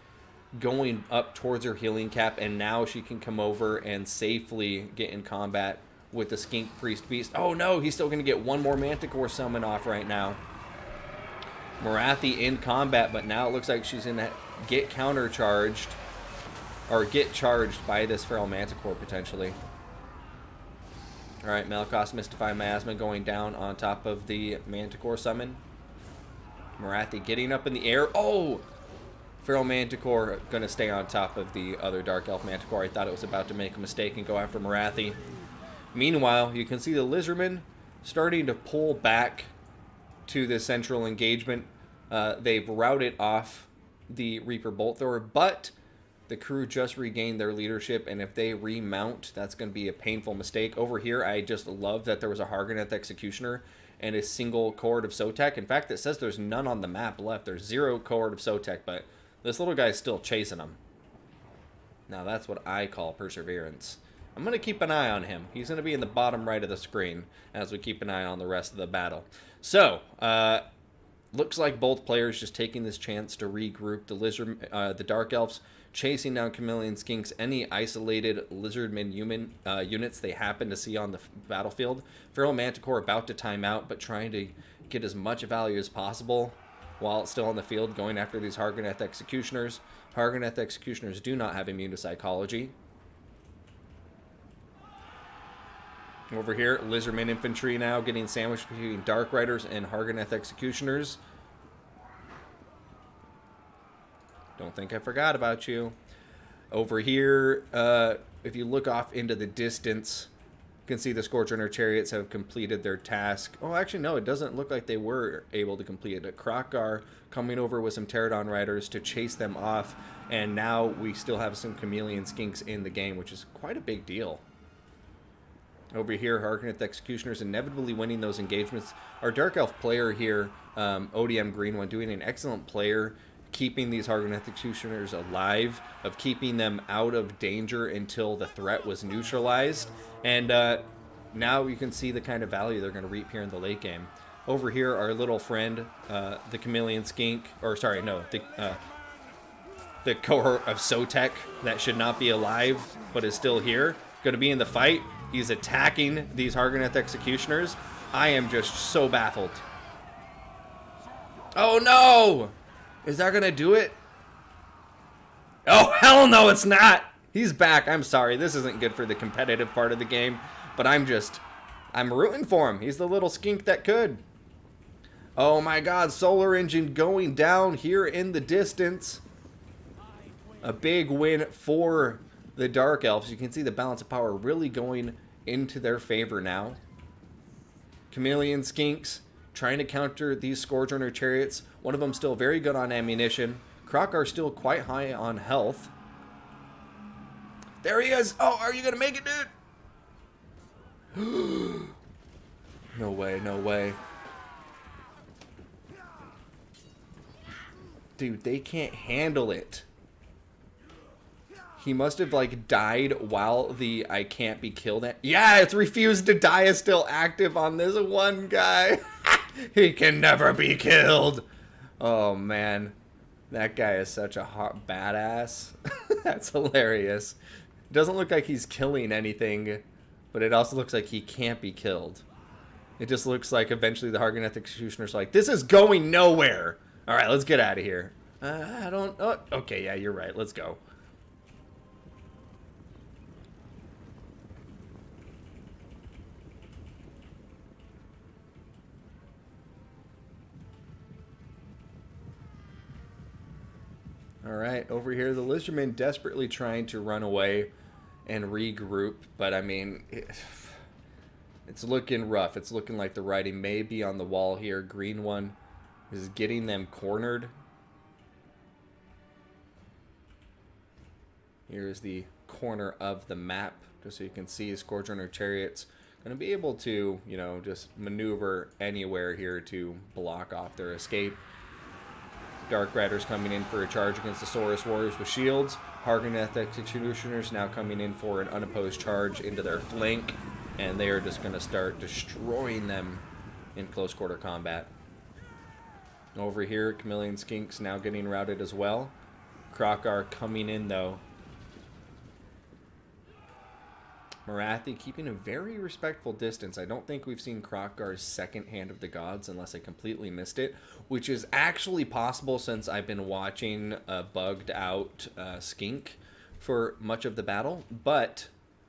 going up towards her healing cap, and now she can come over and safely get in combat with the Skink Priest Beast. Oh no, he's still going to get one more Manticore summon off right now. Marathi in combat, but now it looks like she's going to get countercharged, or get charged by this Feral Manticore potentially. Alright, Malakos Mystify Miasma going down on top of the Manticore summon. Marathi getting up in the air. Oh! Feral Manticore going to stay on top of the other Dark Elf Manticore. I thought it was about to make a mistake and go after Marathi. Meanwhile, you can see the Lizardmen starting to pull back to the central engagement. They've routed off the Reaper Bolt Thrower, but the crew just regained their leadership, and if they remount, that's going to be a painful mistake. Over here, I just love that there was a Hargoneth Executioner, and a single cohort of Sotek. In fact, it says there's none on the map left. There's 0 cohort of Sotek, but this little guy's still chasing him. Now that's what I call perseverance. I'm going to keep an eye on him. He's going to be in the bottom right of the screen as we keep an eye on the rest of the battle. So, looks like both players just taking this chance to regroup. The Dark Elves chasing down Chameleon Skinks, any isolated Lizardmen units they happen to see on the battlefield. Feral Manticore about to time out, but trying to get as much value as possible while it's still on the field, going after these Hargoneth Executioners. Hargoneth Executioners do not have immune to psychology. Over here, Lizardmen Infantry now getting sandwiched between Dark Riders and Hargoneth Executioners. Don't think I forgot about you. Over here, if you look off into the distance, you can see the Scorchrunner Chariots have completed their task. Oh, actually, no, it doesn't look like they were able to complete it. Krokgar coming over with some Pterodon Riders to chase them off, and now we still have some Chameleon Skinks in the game, which is quite a big deal. Over here, Hargoneth Executioners inevitably winning those engagements. Our Dark Elf player here, ODM Green One, doing an excellent player, keeping these Hargoneth Executioners alive, of keeping them out of danger until the threat was neutralized. And now you can see the kind of value they're going to reap here in the late game. Over here, our little friend, the Chameleon Skink, or sorry, no, the cohort of Sotek that should not be alive, but is still here, going to be in the fight. He's attacking these Hargoneth Executioners. I am just so baffled. Oh no! Is that gonna do it? Oh hell no, it's not! He's back. I'm sorry. This isn't good for the competitive part of the game, but I'm rooting for him. He's the little skink that could. Oh my god, Solar Engine going down here in the distance. A big win for the Dark Elves. You can see the balance of power really going into their favor now. Chameleon Skinks trying to counter these Scourgerunner Chariots. One of them still very good on ammunition. Krokgar still quite high on health. There he is! Oh, are you gonna make it, dude? No way, no way. Dude, they can't handle it. He must have, like, died while the I can't be killed. Yeah, it's refused to die is still active on this one guy. He can never be killed. Oh, man. That guy is such a hot badass. That's hilarious. It doesn't look like he's killing anything, but it also looks like he can't be killed. It just looks like eventually the Hargoneth Executioner's like, this is going nowhere. All right, let's get out of here. I don't... Oh, okay, yeah, you're right. Let's go. All right, over here, the Lizardmen desperately trying to run away and regroup, but I mean, it's looking rough. It's looking like the writing may be on the wall here. Green One is getting them cornered. Here's the corner of the map, just so you can see Scourgerunner Chariots going to be able to, you know, just maneuver anywhere here to block off their escape. Dark Riders coming in for a charge against the Saurus Warriors with shields. Hargoneth Executioners now coming in for an unopposed charge into their flank. And they are just going to start destroying them in close quarter combat. Over here, Chameleon Skinks now getting routed as well. Krokgar coming in though. Morathi keeping a very respectful distance. I don't think we've seen Krokgar's second Hand of the Gods unless I completely missed it, which is actually possible since I've been watching a bugged out Skink for much of the battle, but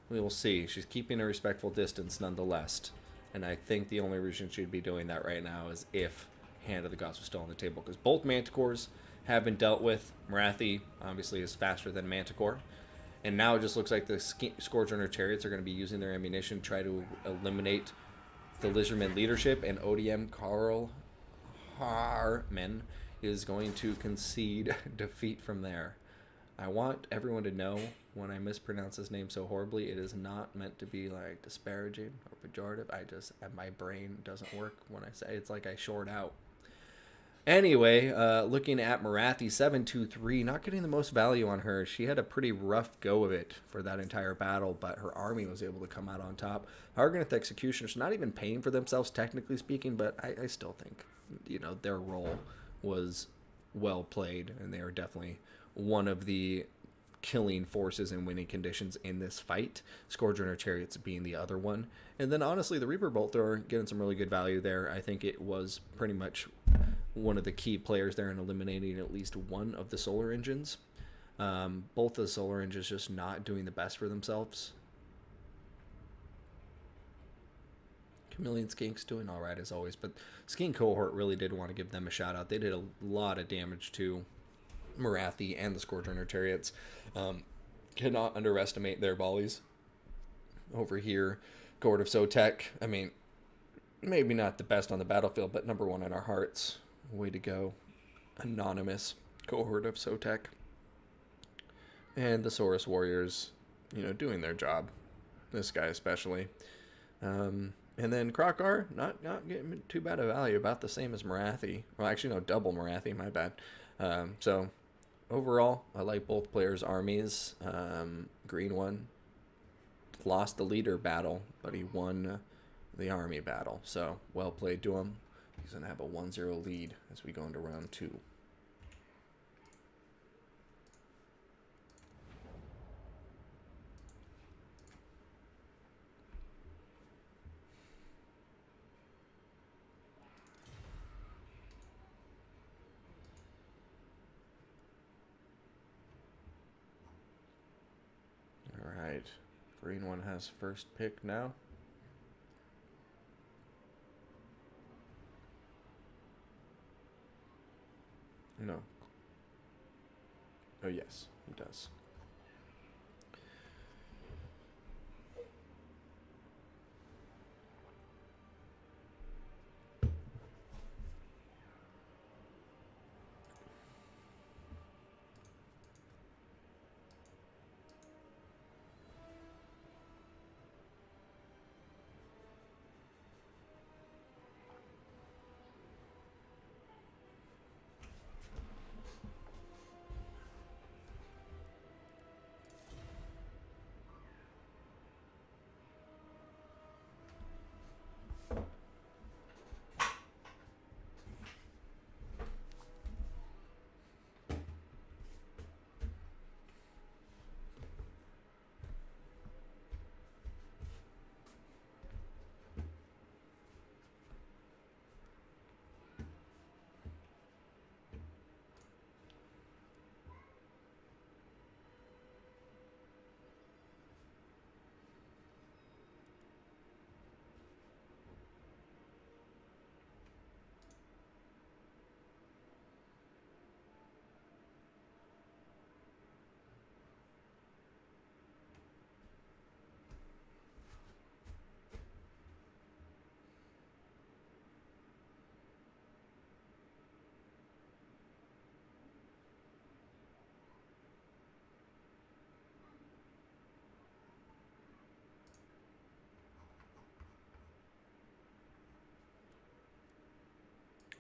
we will see. She's keeping a respectful distance nonetheless, and I think the only reason she'd be doing that right now is if Hand of the Gods was still on the table, because both Manticores have been dealt with. Morathi obviously is faster than Manticore. And now it just looks like the Scourgerunner Chariots are going to be using their ammunition to try to eliminate the Lizardmen leadership. And ODM Carl Harmon is going to concede defeat from there. I want everyone to know when I mispronounce his name so horribly, it is not meant to be like disparaging or pejorative. My brain doesn't work when I say it. It's like I short out. Anyway, looking at Marathi 723, not getting the most value on her. She had a pretty rough go of it for that entire battle, but her army was able to come out on top. Harganeth Executioners not even paying for themselves, technically speaking, but I still think, their role was well played, and they are definitely one of the killing forces and winning conditions in this fight. Scourge Chariots being the other one. And then honestly, the Reaper Bolt Thrower getting some really good value there. I think it was pretty much one of the key players there in eliminating at least one of the solar engines. Both of the solar engines just not doing the best for themselves. Chameleon Skink's doing all right as always, but Skink Cohort really did want to give them a shout out. They did a lot of damage to Marathi and the Scourge Chariots. Cannot underestimate their volleys. Over here, Cohort of Sotek, I mean, maybe not the best on the battlefield, but number one in our hearts. Way to go. Anonymous Cohort of Sotek. And the Saurus Warriors, doing their job. This guy especially. And then Krokar, not getting too bad a value, about the same as Marathi. Well, actually, no, double Marathi, my bad. So, overall, I like both players' armies. Green one lost the leader battle, but he won the army battle. So, well played to him. He's going to have a 1-0 lead as we go into round 2. All right. Green one has first pick now. No. Oh, yes, he does.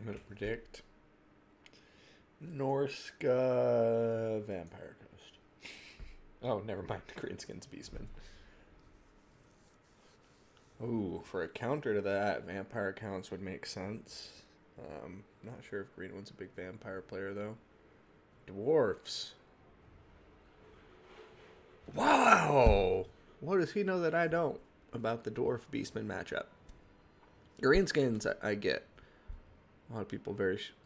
I'm going to predict Norska Vampire Coast. Oh, never mind. Greenskins Beastman. Ooh, for a counter to that, Vampire Counts would make sense. Not sure if Green one's a big vampire player, though. Dwarfs. Wow! What does he know that I don't about the Dwarf Beastman matchup? Greenskins, I get. A lot of people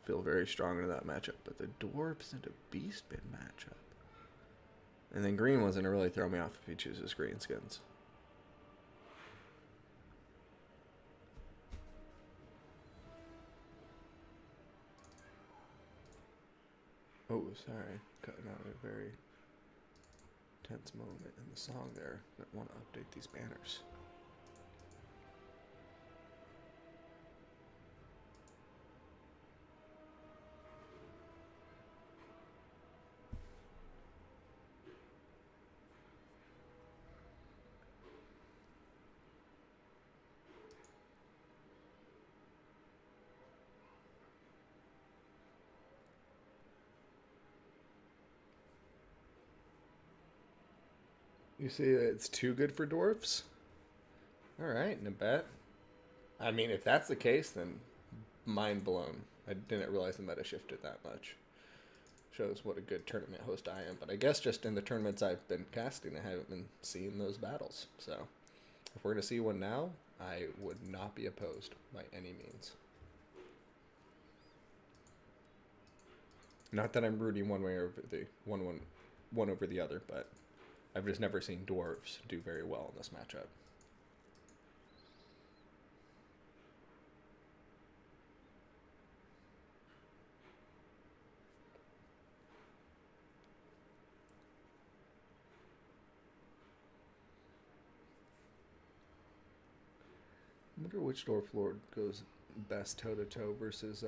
feel very strong in that matchup, but the Dwarves and a Beastman matchup. And then Green wasn't going to really throw me off if he chooses Greenskins. Oh, sorry. Cutting out a very tense moment in the song there. I want to update these banners. You say that it's too good for dwarfs? All right, Nabet. I mean, if that's the case, then mind blown. I didn't realize the meta shifted that much. Shows what a good tournament host I am. But I guess just in the tournaments I've been casting, I haven't been seeing those battles. So if we're going to see one now, I would not be opposed by any means. Not that I'm rooting one way over the one over the other, but I've just never seen dwarves do very well in this matchup. I wonder which dwarf lord goes best toe to toe versus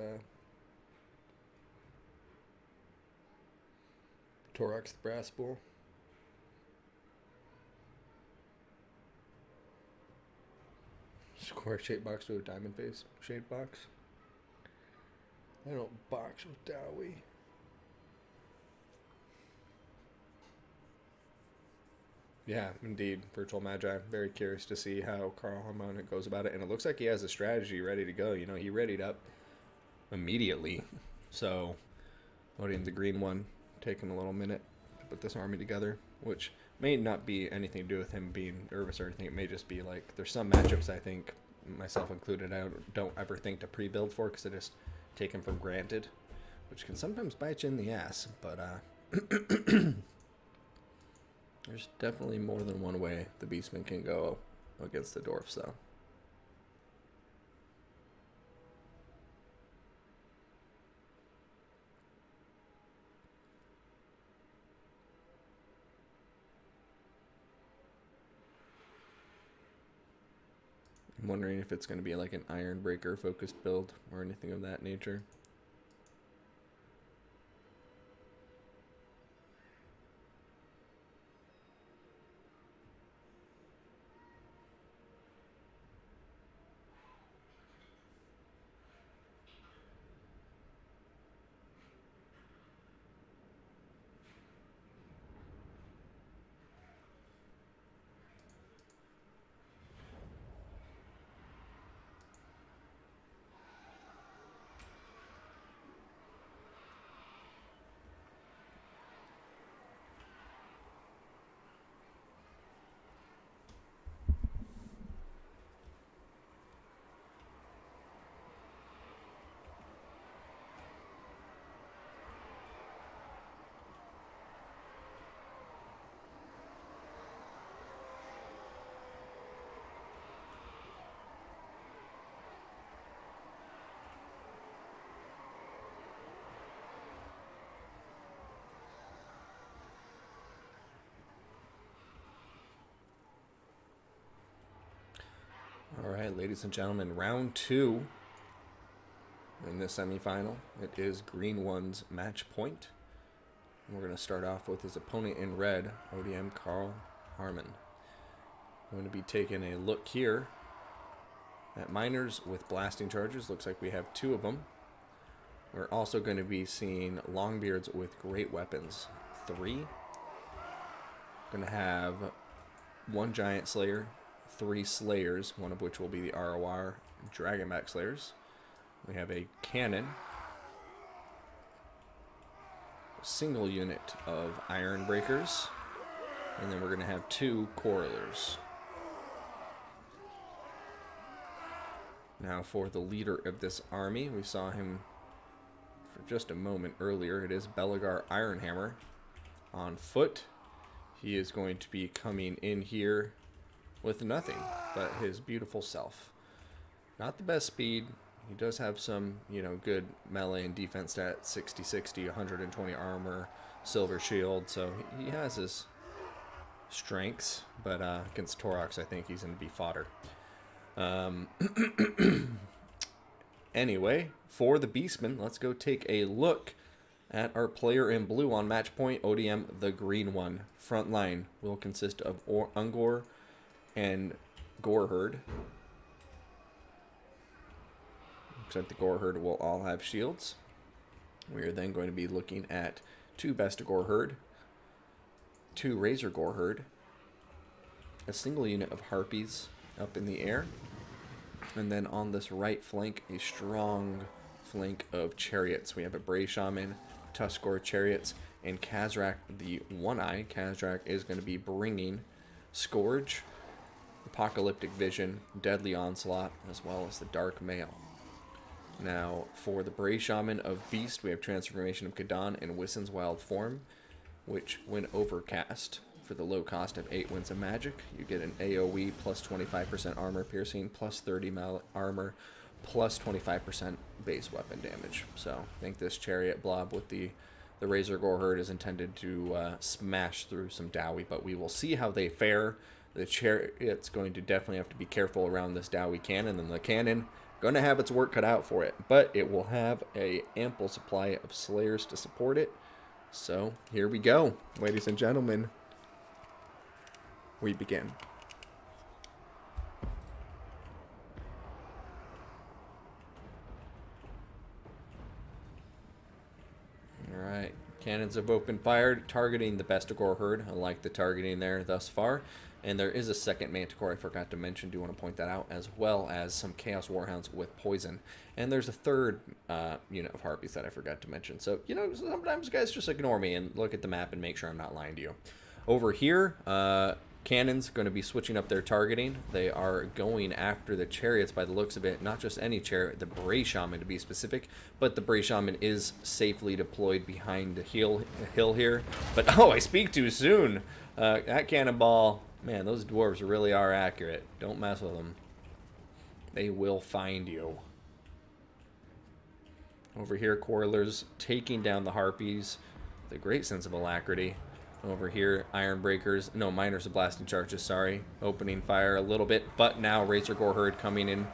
Torok's the Brass Bull. Square shaped box to a diamond face shaped box. I don't box with Dowie. Yeah, indeed. Virtual Magi. Very curious to see how Carl Harmon goes about it. And it looks like he has a strategy ready to go. You know, he readied up immediately. So, loading the green one, taking a little minute to put this army together, which may not be anything to do with him being nervous or anything. It may just be like, there's some matchups I think, myself included, I don't ever think to pre-build for because I just take them for granted, which can sometimes bite you in the ass. But, there's definitely more than one way the Beastman can go against the Dwarfs, though. I'm wondering if it's going to be like an Iron Breaker focused build or anything of that nature. All right, ladies and gentlemen, round two in this semifinal. It is Green One's match point. We're going to start off with his opponent in red, ODM Carl Harmon. I'm going to be taking a look here at miners with blasting charges. Looks like we have two of them. We're also going to be seeing Longbeards with great weapons. 3. Going to have 1 Giant Slayer, 3 Slayers, one of which will be the ROR Dragonback Slayers. We have a cannon, a single unit of Iron Breakers, and then we're going to have 2 Quarrelers. Now for the leader of this army, we saw him for just a moment earlier. It is Belagar Ironhammer on foot. He is going to be coming in here with nothing but his beautiful self. Not the best speed. He does have some, good melee and defense stats, 60-60, 120 armor, silver shield, so he has his strengths, but against Torox, I think he's going to be fodder. Anyway, for the Beastman, let's go take a look at our player in blue on match point, ODM the Green One. Front line will consist of Ungor and Goreherd. Except the Goreherd will all have shields. We are then going to be looking at 2 Best Goreherd, 2 Razor Goreherd, a single unit of Harpies up in the air. And then on this right flank, a strong flank of Chariots. We have a Bray Shaman, Tuskor Chariots, and Khazrak the One-Eye. Khazrak is going to be bringing Scourge, Apocalyptic Vision, Deadly Onslaught, as well as the Dark Mail. Now, for the Bray Shaman of Beast, we have Transformation of Kadan and Wissen's Wild Form, which, when overcast, for the low cost of 8 Winds of Magic, you get an AoE plus 25% armor piercing, plus 30 armor, plus 25% base weapon damage. So, I think this Chariot blob with the Razor Gore Herd is intended to smash through some Dowie, but we will see how they fare. The Chariot's going to definitely have to be careful around this Dowie cannon, and the cannon going to have its work cut out for it, but it will have a ample supply of Slayers to support it. So here we go, ladies and gentlemen. We begin. All right, cannons have both fired, targeting the Bestigor Herd. I like the targeting there thus far. And there is a second Manticore I forgot to mention. Do want to point that out, as well as some Chaos Warhounds with poison. And there's a third unit of Harpies that I forgot to mention. So, you know, sometimes guys just ignore me and look at the map and make sure I'm not lying to you. Over here, Cannons going to be switching up their targeting. They are going after the Chariots by the looks of it. Not just any chariot, the Bray Shaman to be specific. But the Bray Shaman is safely deployed behind the hill here. But, oh, I speak too soon. That cannonball... Man, those dwarves really are accurate. Don't mess with them. They will find you. Over here, Quarrelers taking down the Harpies with a great sense of alacrity. Over here, Miners of Blasting Charges, sorry. Opening fire a little bit, but now Razor Gore Herd coming in.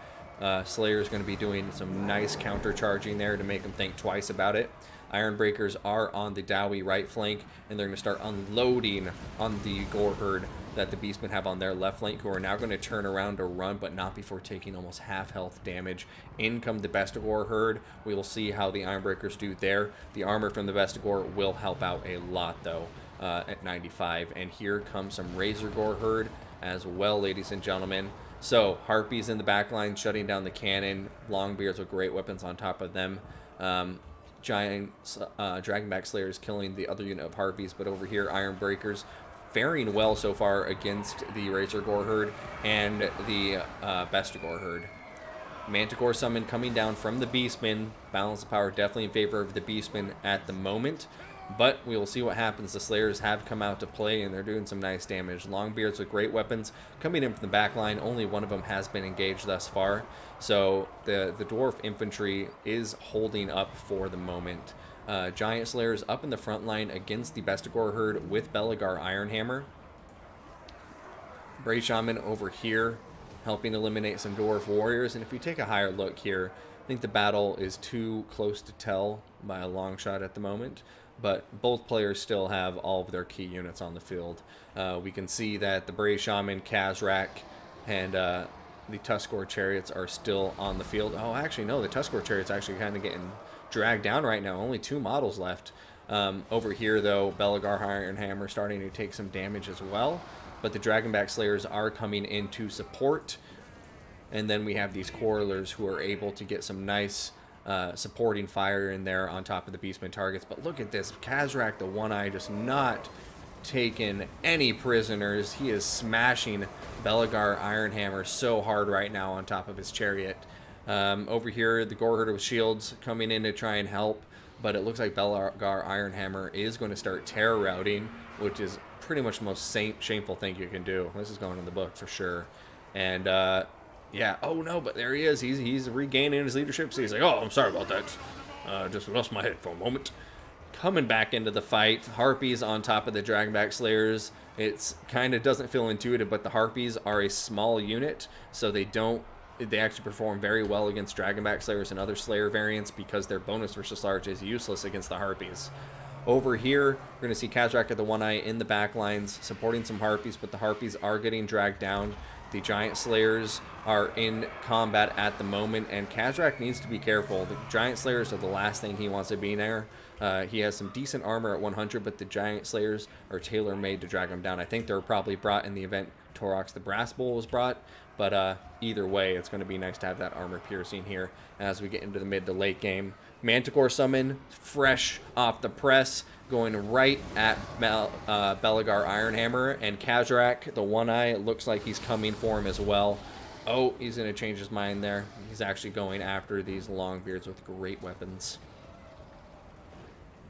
Slayer's going to be doing some nice counter-charging there to make them think twice about it. Ironbreakers are on the Dowie right flank, and they're going to start unloading on the Gore Herd that the Beastmen have on their left flank, who are now going to turn around to run, but not before taking almost half health damage. In come the Bestigor Herd. We will see how the Ironbreakers do there. The armor from the Bestigor will help out a lot, though, at 95. And here comes some Razor Gore Herd as well, ladies and gentlemen. So, Harpies in the back line, shutting down the cannon. Longbeards with great weapons on top of them. Giant Dragonback Slayers killing the other unit of Harpies, but over here, Ironbreakers faring well so far against the Razor Gore Herd and the Bestigor Herd. Manticore Summon coming down from the Beastmen. Balance of power definitely in favor of the Beastmen at the moment, but we will see what happens. The Slayers have come out to play, and they're doing some nice damage. Longbeards with great weapons coming in from the back line. Only one of them has been engaged thus far, so the Dwarf Infantry is holding up for the moment. Giant Slayers up in the front line against the Bestigor Herd with Belagar Ironhammer. Bray Shaman over here helping eliminate some Dwarf Warriors. And if we take a higher look here, I think the battle is too close to tell by a long shot at the moment. But both players still have all of their key units on the field. We can see that the Bray Shaman, Khazrak, and the Tuskor Chariots are still on the field. Oh, actually, no, the Tuskor Chariots actually kind of getting dragged down right now. Only 2 models left. Over here, though, Belagar Ironhammer starting to take some damage as well. But the Dragonback Slayers are coming in to support. And then we have these Quarrelers who are able to get some nice supporting fire in there on top of the Beastmen targets. But look at this. Khazrak, the One-Eye, just not taking any prisoners. He is smashing Belagar Ironhammer so hard right now on top of his chariot. Over here, the Gore Herder with shields coming in to try and help, but it looks like Belagar Ironhammer is going to start terror routing, which is pretty much the most shameful thing you can do. This is going in the book for sure. And yeah, oh no, but there he is. He's regaining his leadership. So he's like, oh, I'm sorry about that. Just lost my head for a moment. Coming back into the fight, Harpies on top of the Dragonback Slayers. It's kind of doesn't feel intuitive, but the Harpies are a small unit, so they actually perform very well against Dragonback Slayers and other Slayer variants because their bonus versus large is useless against the Harpies. Over here, we're going to see Khazrak at the One-Eye in the back lines supporting some Harpies, but the Harpies are getting dragged down. The Giant Slayers are in combat at the moment, and Kazrak needs to be careful. The Giant Slayers are the last thing he wants to be there. He has some decent armor at 100, but the Giant Slayers are tailor-made to drag him down. I think they're probably brought in the event Torox the Brass Bull was brought, but either way, it's going to be nice to have that armor piercing here as we get into the mid to late game. Manticore summon, fresh off the press, going right at Belagar Ironhammer, and Kazrak, the One Eye, it looks like he's coming for him as well. Oh, he's going to change his mind there. He's actually going after these Longbeards with great weapons.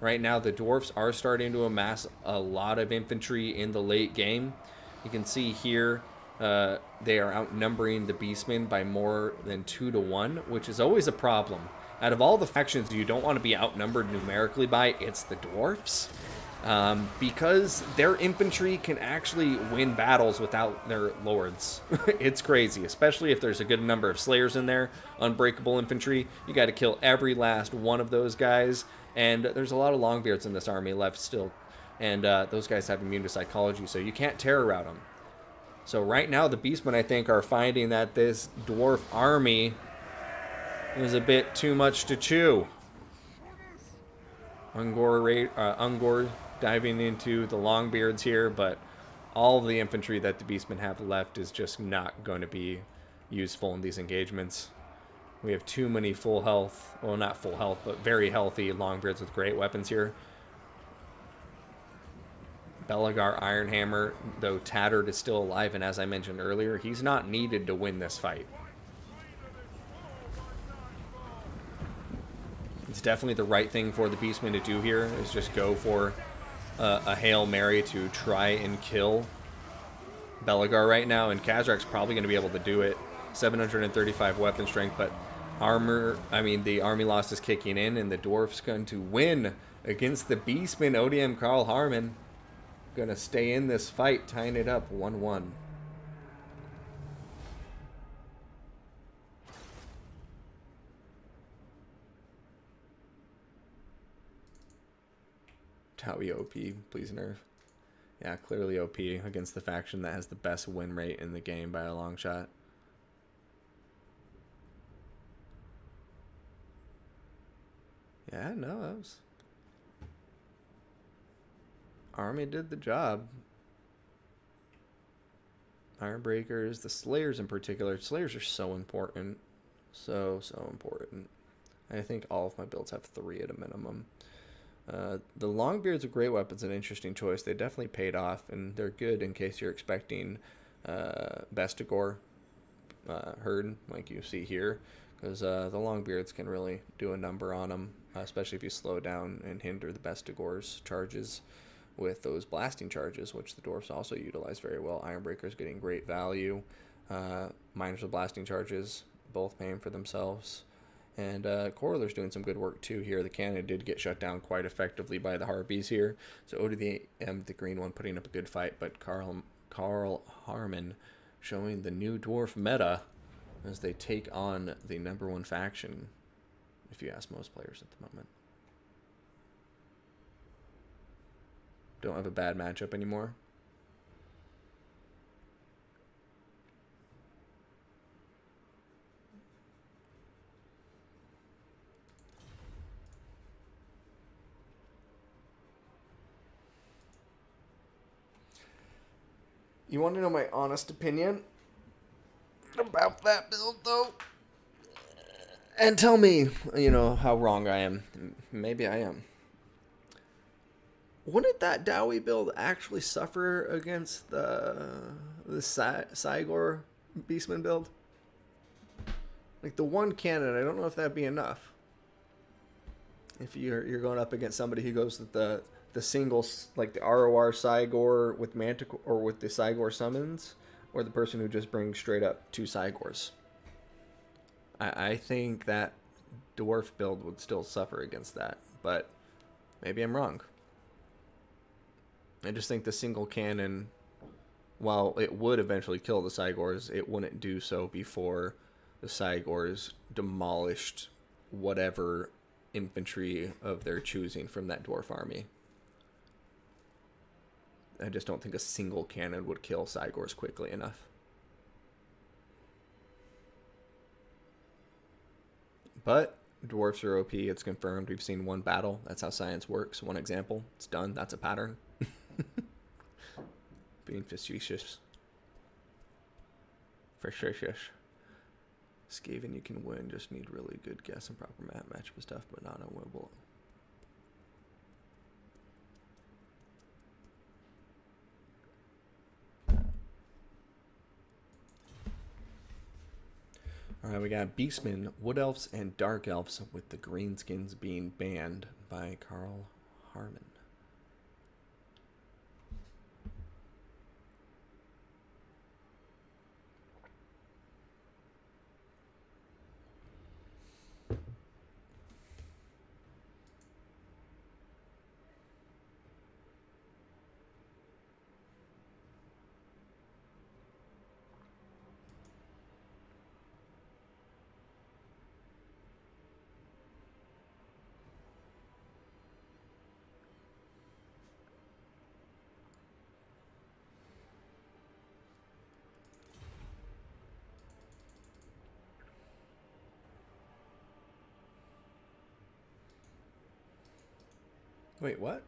Right now, the Dwarfs are starting to amass a lot of infantry in the late game. You can see here they are outnumbering the Beastmen by more than 2 to 1, which is always a problem. Out of all the factions you don't want to be outnumbered numerically by, it's the Dwarfs. Because their infantry can actually win battles without their lords. It's crazy, especially if there's a good number of Slayers in there. Unbreakable infantry, you got to kill every last one of those guys. And there's a lot of Longbeards in this army left still. And those guys have immune to psychology, so you can't terror rout them. So right now, the Beastmen, I think, are finding that this Dwarf army is a bit too much to chew. Ungor diving into the Longbeards here, but all of the infantry that the Beastmen have left is just not going to be useful in these engagements. We have too many full health, well, not full health, but very healthy Longbeards with great weapons here. Belagar Ironhammer, though tattered, is still alive, and as I mentioned earlier, he's not needed to win this fight. It's definitely the right thing for the Beastmen to do here, is just go for a Hail Mary to try and kill Belagar right now, and Kazrak's probably going to be able to do it. 735 weapon strength, but the army loss is kicking in, and the Dwarf's going to win against the Beastmen. ODM Carl Harmon going to stay in this fight, tying it up 1-1. Towie OP, please nerf. Yeah, clearly OP against the faction that has the best win rate in the game by a long shot. Yeah, no, that was... Army did the job. Ironbreakers, the Slayers in particular. Slayers are so important. So important. I think all of my builds have 3 at a minimum. The Longbeards are great weapons, an interesting choice. They definitely paid off, and they're good in case you're expecting Bestigor herd, like you see here, because the Longbeards can really do a number on them, especially if you slow down and hinder the Bestigor's charges with those blasting charges, which the Dwarfs also utilize very well. Ironbreaker's getting great value. Miners with blasting charges, both paying for themselves. And Corler's doing some good work too here. The cannon did get shut down quite effectively by the Harpies here. So ODM, the green one, putting up a good fight, but Carl Harmon showing the new Dwarf meta as they take on the #1 faction, if you ask most players at the moment. Don't have a bad matchup anymore. You want to know my honest opinion about that build, though? And tell me, how wrong I am. Maybe I am. Wouldn't that Dowie build actually suffer against the Cygor Beastman build? Like the one cannon, I don't know if that'd be enough. If you're going up against somebody who goes with the singles, like the ROR Cygor with Manticore, or with the Cygor summons, or the person who just brings straight up 2 Cygors. I think that Dwarf build would still suffer against that, but maybe I'm wrong. I just think the single cannon, while it would eventually kill the Cygors, it wouldn't do so before the Cygors demolished whatever infantry of their choosing from that Dwarf army. I just don't think a single cannon would kill Cygors quickly enough. But dwarfs are OP. It's confirmed. We've seen one battle. That's how science works. One example. It's done. That's a pattern. Being facetious. Facetious. Skaven, you can win. Just need really good guess and proper matchup stuff, but not unwinnable. Alright, we got Beastmen, Wood Elves, and Dark Elves, with the Greenskins being banned by Carl Harmon. Wait, what?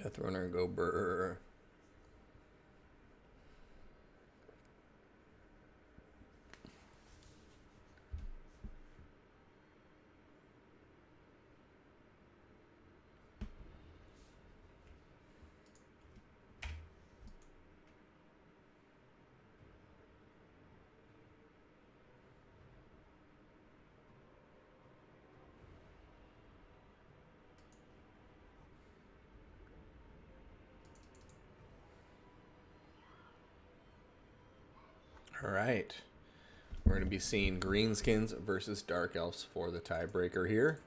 Death Runner, go brr. All right. We're going to be seeing Greenskins versus Dark Elves for the tiebreaker here.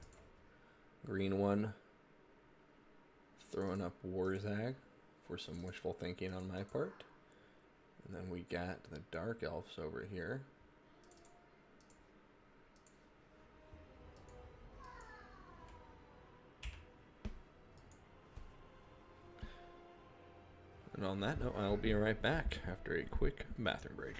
Green one throwing up Warzag for some wishful thinking on my part. And then we got the Dark Elves over here. And on that note, I'll be right back after a quick bathroom break.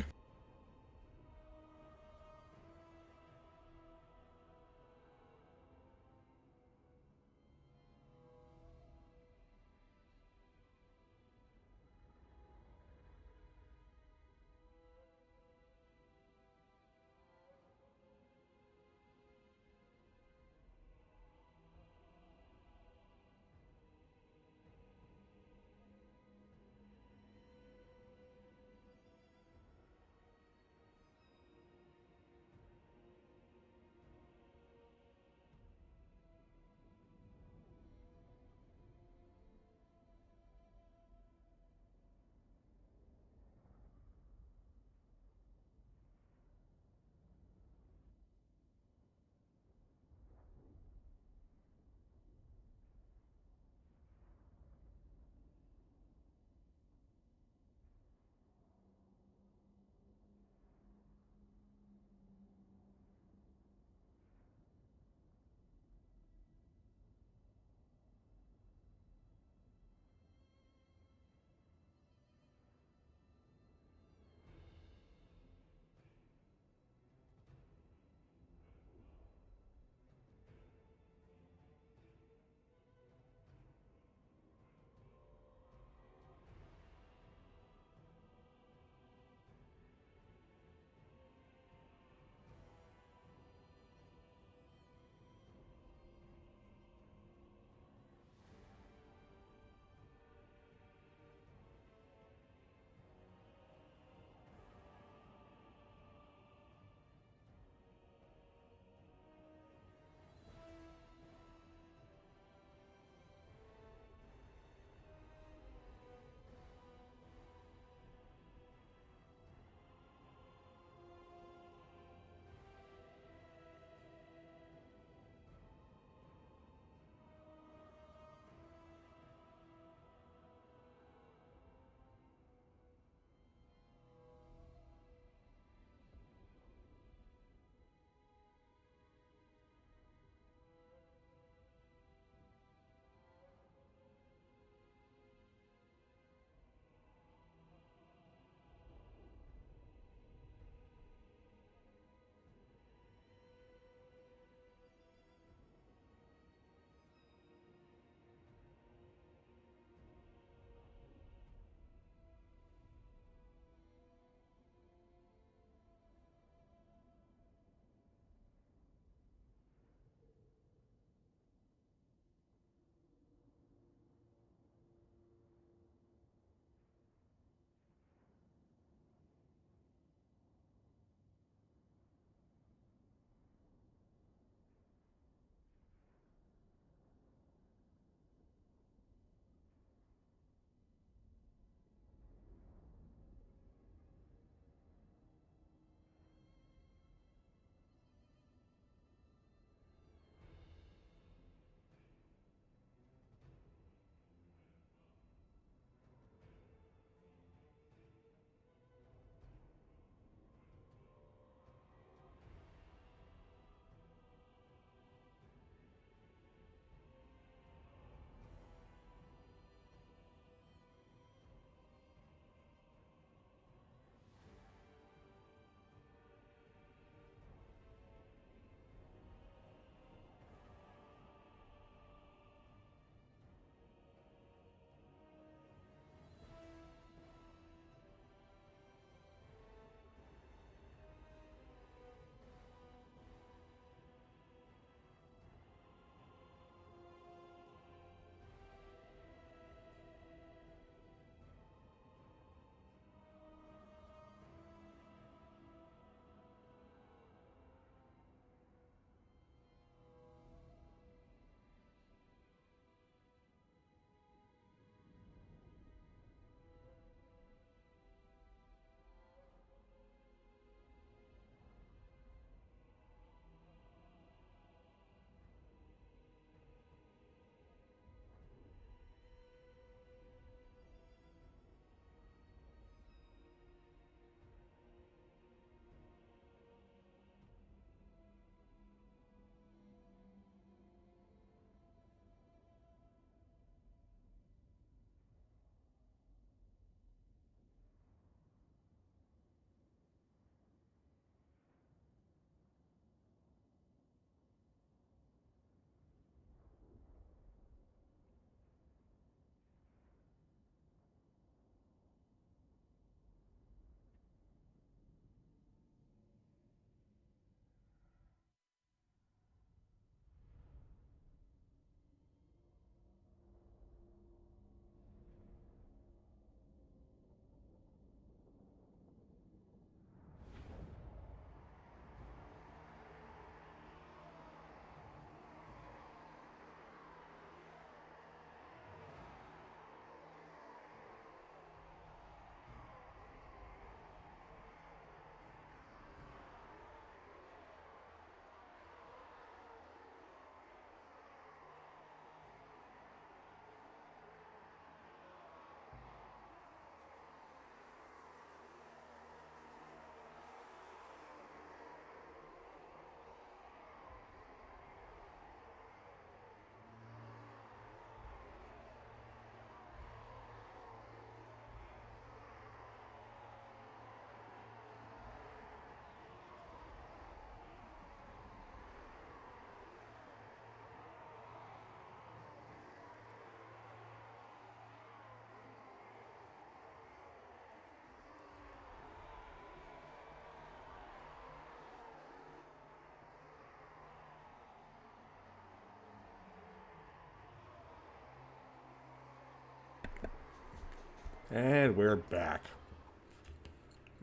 And we're back.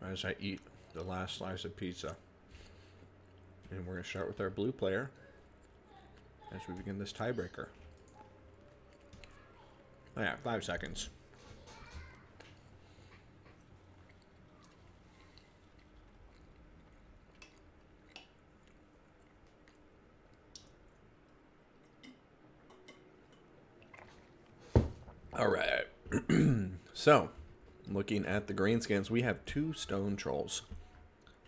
As I eat the last slice of pizza. And we're going to start with our blue player as we begin this tiebreaker. Oh yeah, 5 seconds. All right. So, looking at the greenskins, we have 2 stone trolls.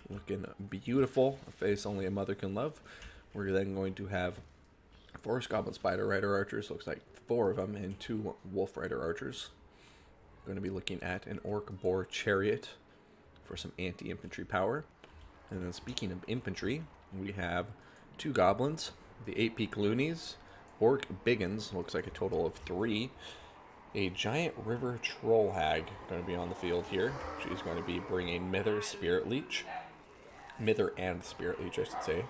Looking beautiful, a face only a mother can love. We're then going to have 4 Goblin Spider Rider Archers, looks like 4 of them, and 2 Wolf Rider Archers. Going to be looking at an Orc Boar Chariot for some anti-infantry power. And then speaking of infantry, we have 2 Goblins, the 8 Peak Loonies, Orc Biggins, looks like a total of 3. A giant river troll hag going to be on the field here. She's going to be bringing Mither Spirit Leech. Mither and Spirit Leech, I should say.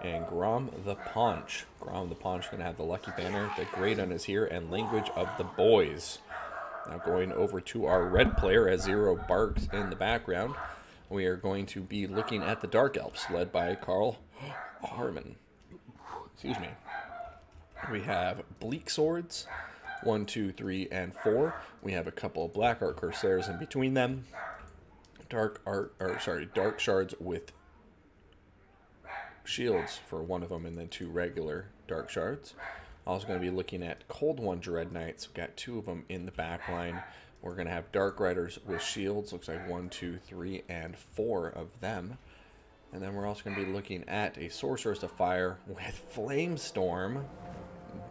And Grom the Paunch. Grom the Paunch going to have the Lucky Banner. The Greydon is here, and Language of the Boys. Now going over to our red player as Zero barks in the background. We are going to be looking at the Dark Elves, led by Harmon. Excuse me. We have Bleak Swords. 1, 2, 3, and 4. We have a couple of Black Art Corsairs in between them. Dark Shards with shields for one of them, and then 2 regular Dark Shards. Also going to be looking at Cold One Dread Knights. We've got 2 of them in the back line. We're going to have Dark Riders with shields. Looks like 1, 2, 3, and 4 of them. And then we're also going to be looking at a Sorceress of Fire with Flamestorm.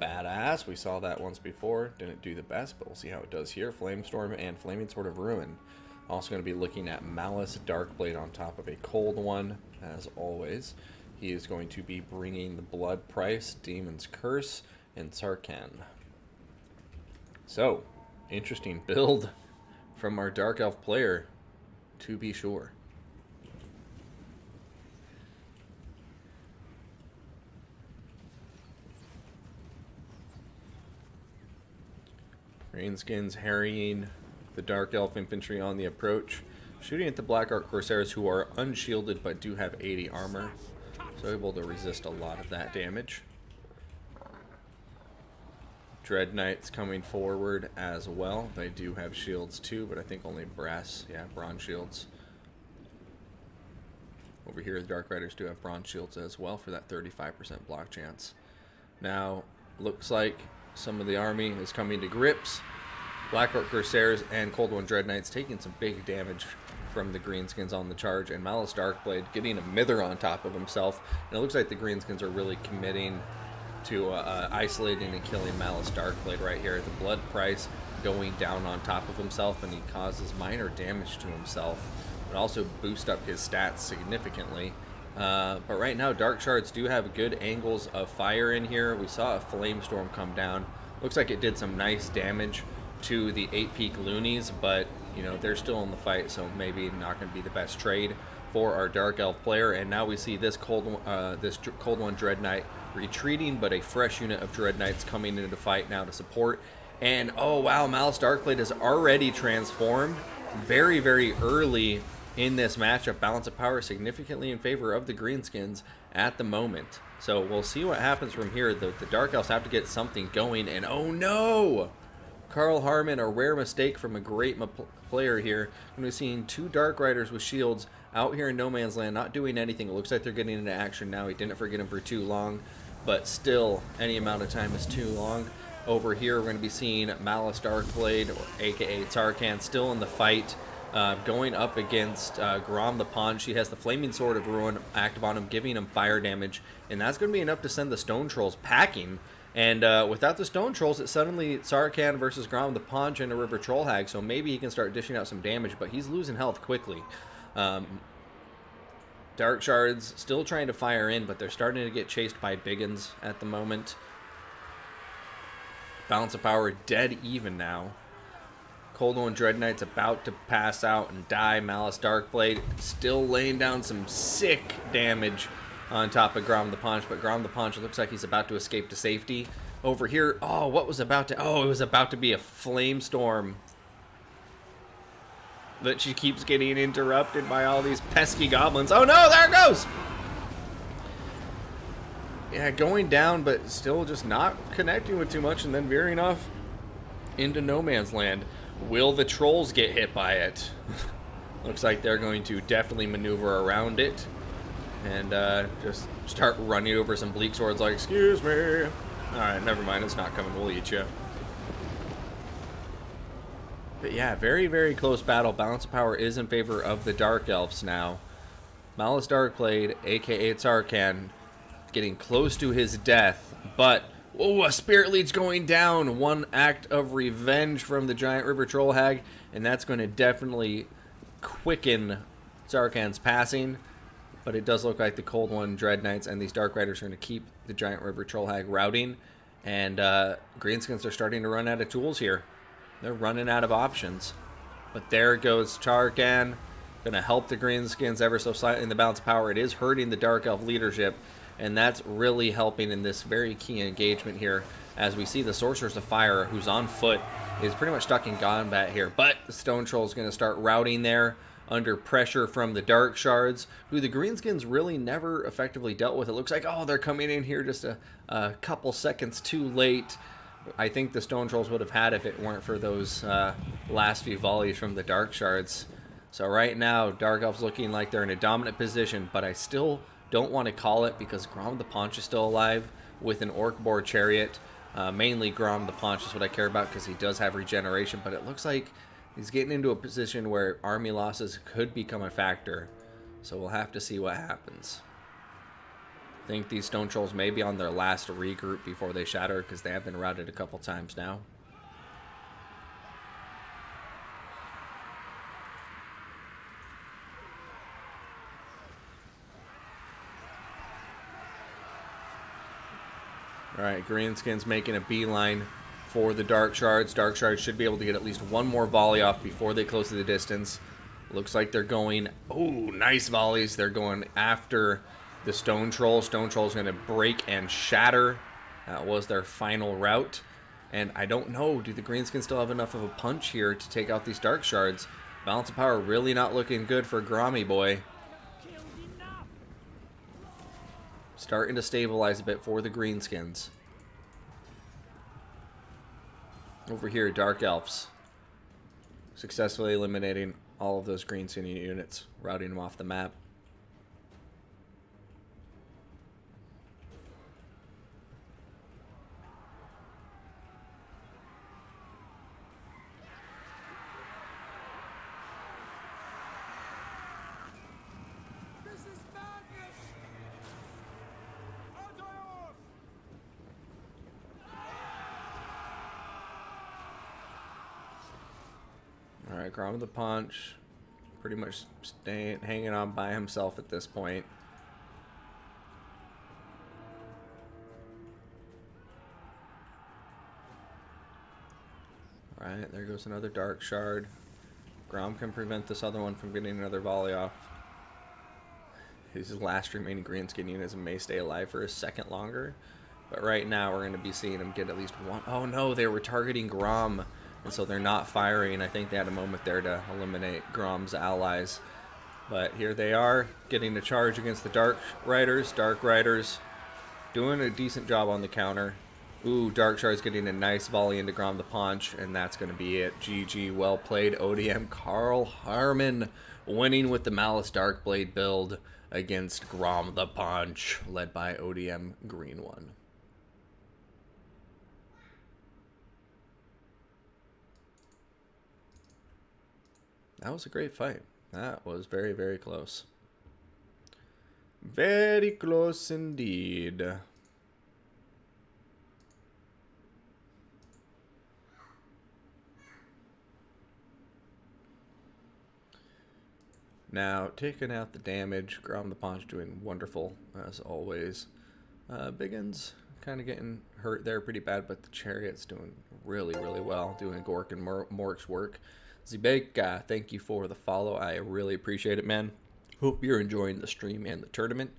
Badass. We saw that once before. Didn't do the best, but we'll see how it does here. Flamestorm and Flaming Sword of Ruin. Also going to be looking at Malice Darkblade on top of a Cold One, as always. He is going to be bringing the Blood Price, Demon's Curse, and Sarkhan. So, interesting build from our Dark Elf player, to be sure. Greenskins harrying the Dark Elf infantry on the approach, shooting at the Black Art Corsairs, who are unshielded but do have 80 armor, so able to resist a lot of that damage. Dread Knights coming forward as well. They do have shields too, but I think only bronze shields. Over here, the Dark Riders do have bronze shields as well for that 35% block chance. Now, looks like some of the army is coming to grips. Black Art Corsairs and Cold One Dread Knights taking some big damage from the Greenskins on the charge, and Malice Darkblade getting a Mither on top of himself. And it looks like the Greenskins are really committing to isolating and killing Malice Darkblade right here. The Blood Price going down on top of himself, and he causes minor damage to himself, but also boost up his stats significantly. But right now, Dark Shards do have good angles of fire in here. We saw a Flamestorm come down. Looks like it did some nice damage to the 8 Peak Loonies, but you know, they're still in the fight, so maybe not going to be the best trade for our Dark Elf player. And now we see this Cold One Dread Knight retreating, but a fresh unit of Dread Knights coming into the fight now to support. And oh wow, Malice Darkblade is already transformed very, very early in this matchup. Balance of power significantly in favor of the Greenskins at the moment. So we'll see what happens from here. The Dark Elves have to get something going, and oh no! Carl Harmon, a rare mistake from a great player here. And we're seeing 2 Dark Riders with shields out here in no man's land, not doing anything. It looks like they're getting into action now. He didn't forget him for too long, but still, any amount of time is too long. Over here, we're going to be seeing Malice Darkblade, or aka Sarkhan, still in the fight, going up against Grom the Paunch. She has the Flaming Sword of Ruin active on him, giving him fire damage, and that's going to be enough to send the Stone Trolls packing. And without the Stone Trolls, it's suddenly Sarkhan versus Grom the Paunch and a River Troll Hag, so maybe he can start dishing out some damage, but he's losing health quickly. Dark Shards still trying to fire in, but they're starting to get chased by Biggins at the moment. Balance of power dead even now. Cold One Dread Knight's about to pass out and die. Malice Darkblade still laying down some sick damage on top of Grom the Paunch, but Grom the Paunch looks like he's about to escape to safety. Over here, oh, what was about to... Oh, it was about to be a Flamestorm But she keeps getting interrupted by all these pesky goblins. Oh no, there it goes! Yeah, going down, but still just not connecting with too much, and then veering off into no man's land. Will the trolls get hit by it? Looks like they're going to definitely maneuver around it and just start running over some bleak swords like, excuse me. Alright, never mind, it's not coming, we'll eat you. But yeah, very, very close battle. Balance of power is in favor of the Dark Elves now. Malice Darkblade, aka Tsarkan, getting close to his death, but oh, a Spirit Leech going down. One act of revenge from the Giant River Troll Hag, and that's going to definitely quicken Tsarkan's passing. But it does look like the Cold One Dread Knights and these Dark Riders are going to keep the Giant River Troll Hag routing, and Greenskins are starting to run out of tools here. They're running out of options. But there goes Tsarkan, going to help the Greenskins ever so slightly in the balance of power. It is hurting the Dark Elf leadership, and that's really helping in this very key engagement here, as we see the Sorceress of Fire, who's on foot, is pretty much stuck in combat here. But the Stone Troll is going to start routing there under pressure from the Dark Shards, who the Greenskins really never effectively dealt with. It looks like, oh, they're coming in here just a couple seconds too late. I think the Stone Trolls would have had if it weren't for those last few volleys from the Dark Shards. So right now, Dark Elf's looking like they're in a dominant position, but I still don't want to call it because Grom the Paunch is still alive with an Orc Boar Chariot. Mainly Grom the Paunch is what I care about because he does have regeneration, but it looks like he's getting into a position where army losses could become a factor. So we'll have to see what happens. I think these Stone Trolls may be on their last regroup before they shatter because they have been routed a couple times now. Alright, Greenskins making a beeline for the Dark Shards. Dark Shards should be able to get at least one more volley off before they close to the distance. Looks like they're going, oh, nice volleys. They're going after the Stone Troll. Stone Troll's going to break and shatter. That was their final route. And I don't know, do the Greenskins still have enough of a punch here to take out these Dark Shards? Balance of power really not looking good for Grommy Boy. Starting to stabilize a bit for the Greenskins. Over here, Dark Elves. Successfully eliminating all of those Greenskin units, routing them off the map. Alright, Grom the Paunch pretty much hanging on by himself at this point. Alright, there goes another Dark Shard. Grom can prevent this other one from getting another volley off. His last remaining Greenskin units may stay alive for a second longer. But right now we're going to be seeing him get at least one. Oh no, they were targeting Grom. And so they're not firing. I think they had a moment there to eliminate Grom's allies. But here they are, getting a charge against the Dark Riders. Dark Riders doing a decent job on the counter. Ooh, Dark Shard's getting a nice volley into Grom the Paunch, and that's going to be it. GG, well played, ODM. Carl Harmon winning with the Malice Darkblade build against Grom the Paunch, led by ODM Green 1. That was a great fight. That was very, very close. Very close indeed. Now, taking out the damage, Grom the Paunch doing wonderful, as always. Biggins kind of getting hurt there pretty bad, but the Chariot's doing really, really well, doing Gork and Mork's work. Zibeka, thank you for the follow. I really appreciate it, man. Hope you're enjoying the stream and the tournament.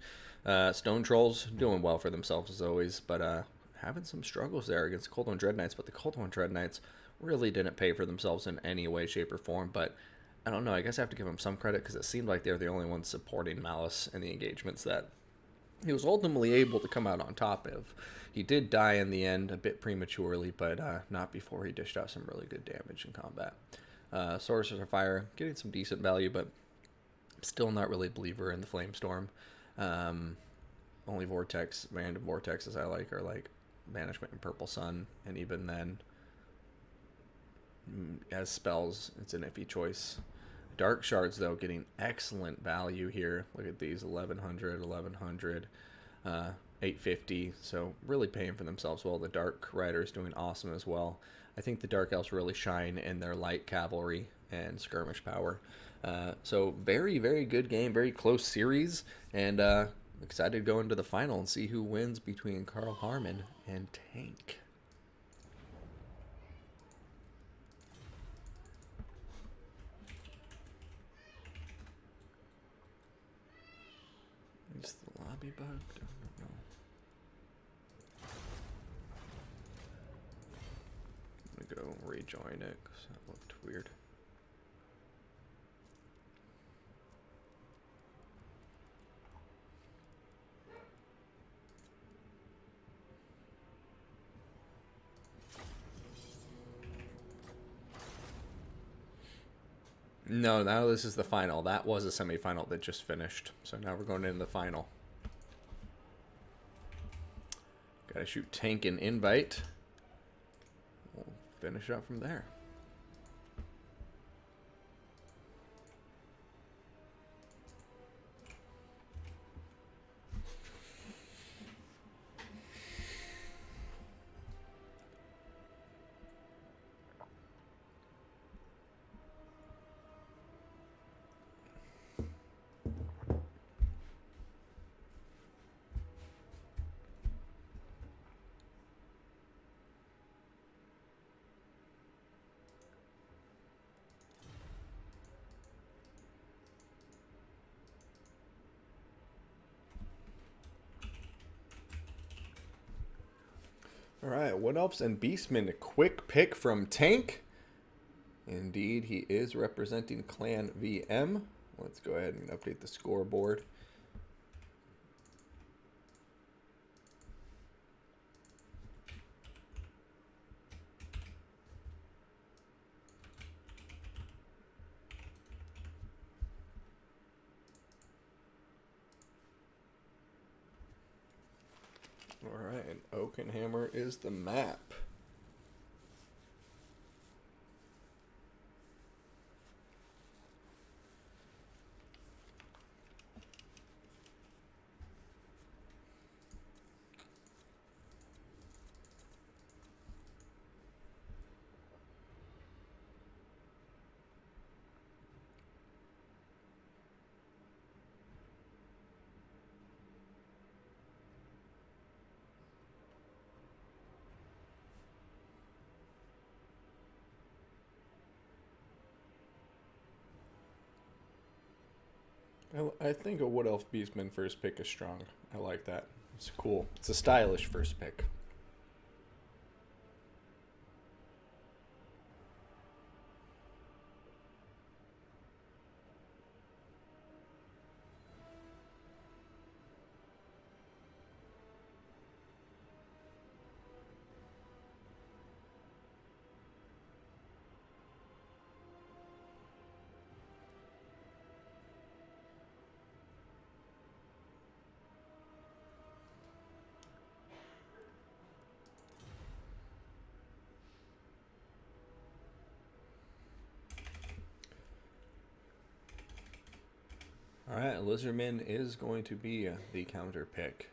Stone Trolls doing well for themselves as always, but having some struggles there against the Cold One Dread Knights. But the Cold One Dread Knights really didn't pay for themselves in any way, shape, or form. But I don't know. I guess I have to give him some credit because it seemed like they're the only ones supporting Malice in the engagements that he was ultimately able to come out on top of. He did die in the end a bit prematurely, but not before he dished out some really good damage in combat. Sorcerer's Fire, getting some decent value, but still not really a believer in the Flamestorm. Only Vortex, random Vortexes I like are like Banishment and Purple Sun, and even then, as spells, it's an iffy choice. Dark Shards, though, getting excellent value here. Look at these, 1100, 1100, 850. So really paying for themselves well. The Dark Riders doing awesome as well. I think the Dark Elves really shine in their light cavalry and skirmish power. So very, very good game. Very close series. And excited to go into the final and see who wins between Carl Harmon and Tank. Is the lobby bugged? I don't know. I'm gonna go rejoin it because that looked weird. No, now this is the final. That was a semifinal that just finished. So now we're going into the final. Gotta shoot Tank and invite. We'll finish up from there. All right, Wood Elves and Beastmen. A quick pick from Tank. Indeed, he is representing Clan VM. Let's go ahead and update the scoreboard. All right, and Oakenhammer is the map. I think a Wood Elf Beastman first pick is strong. I like that. It's cool. It's a stylish first pick. Alright, Lizardman is going to be the counter pick.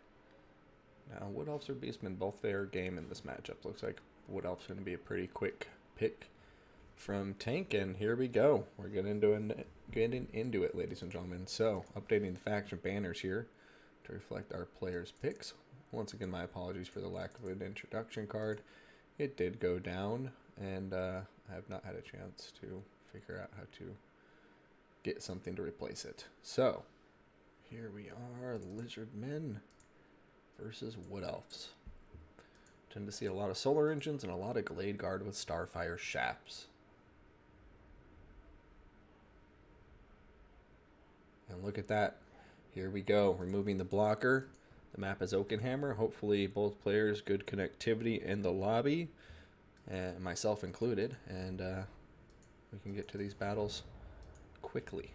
Now, Wood Elves or Beastmen, both fair game in this matchup. Looks like Wood Elf's going to be a pretty quick pick from Tank, and here we go. We're getting into it, ladies and gentlemen. So, updating the faction banners here to reflect our players' picks. Once again, my apologies for the lack of an introduction card. It did go down, and I have not had a chance to figure out how to get something to replace it. So, here we are, Lizardmen versus Wood Elves. Tend to see a lot of Solar Engines and a lot of Glade Guard with Starfire Shafts. And look at that. Here we go. Removing the blocker. The map is Oakenhammer. Hopefully both players good connectivity in the lobby, myself included, and we can get to these battles quickly.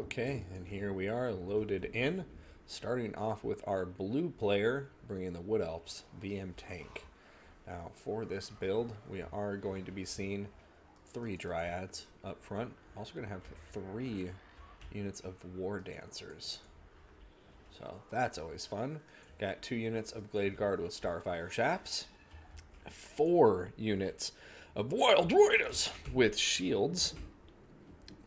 Okay, and here we are loaded in, starting off with our blue player, bringing the Wood Elves VM tank. Now, for this build, we are going to be seeing 3 Dryads up front. Also going to have 3 units of War Dancers. So that's always fun. Got 2 units of Glade Guard with Starfire Shafts. 4 units of Wild Riders with Shields.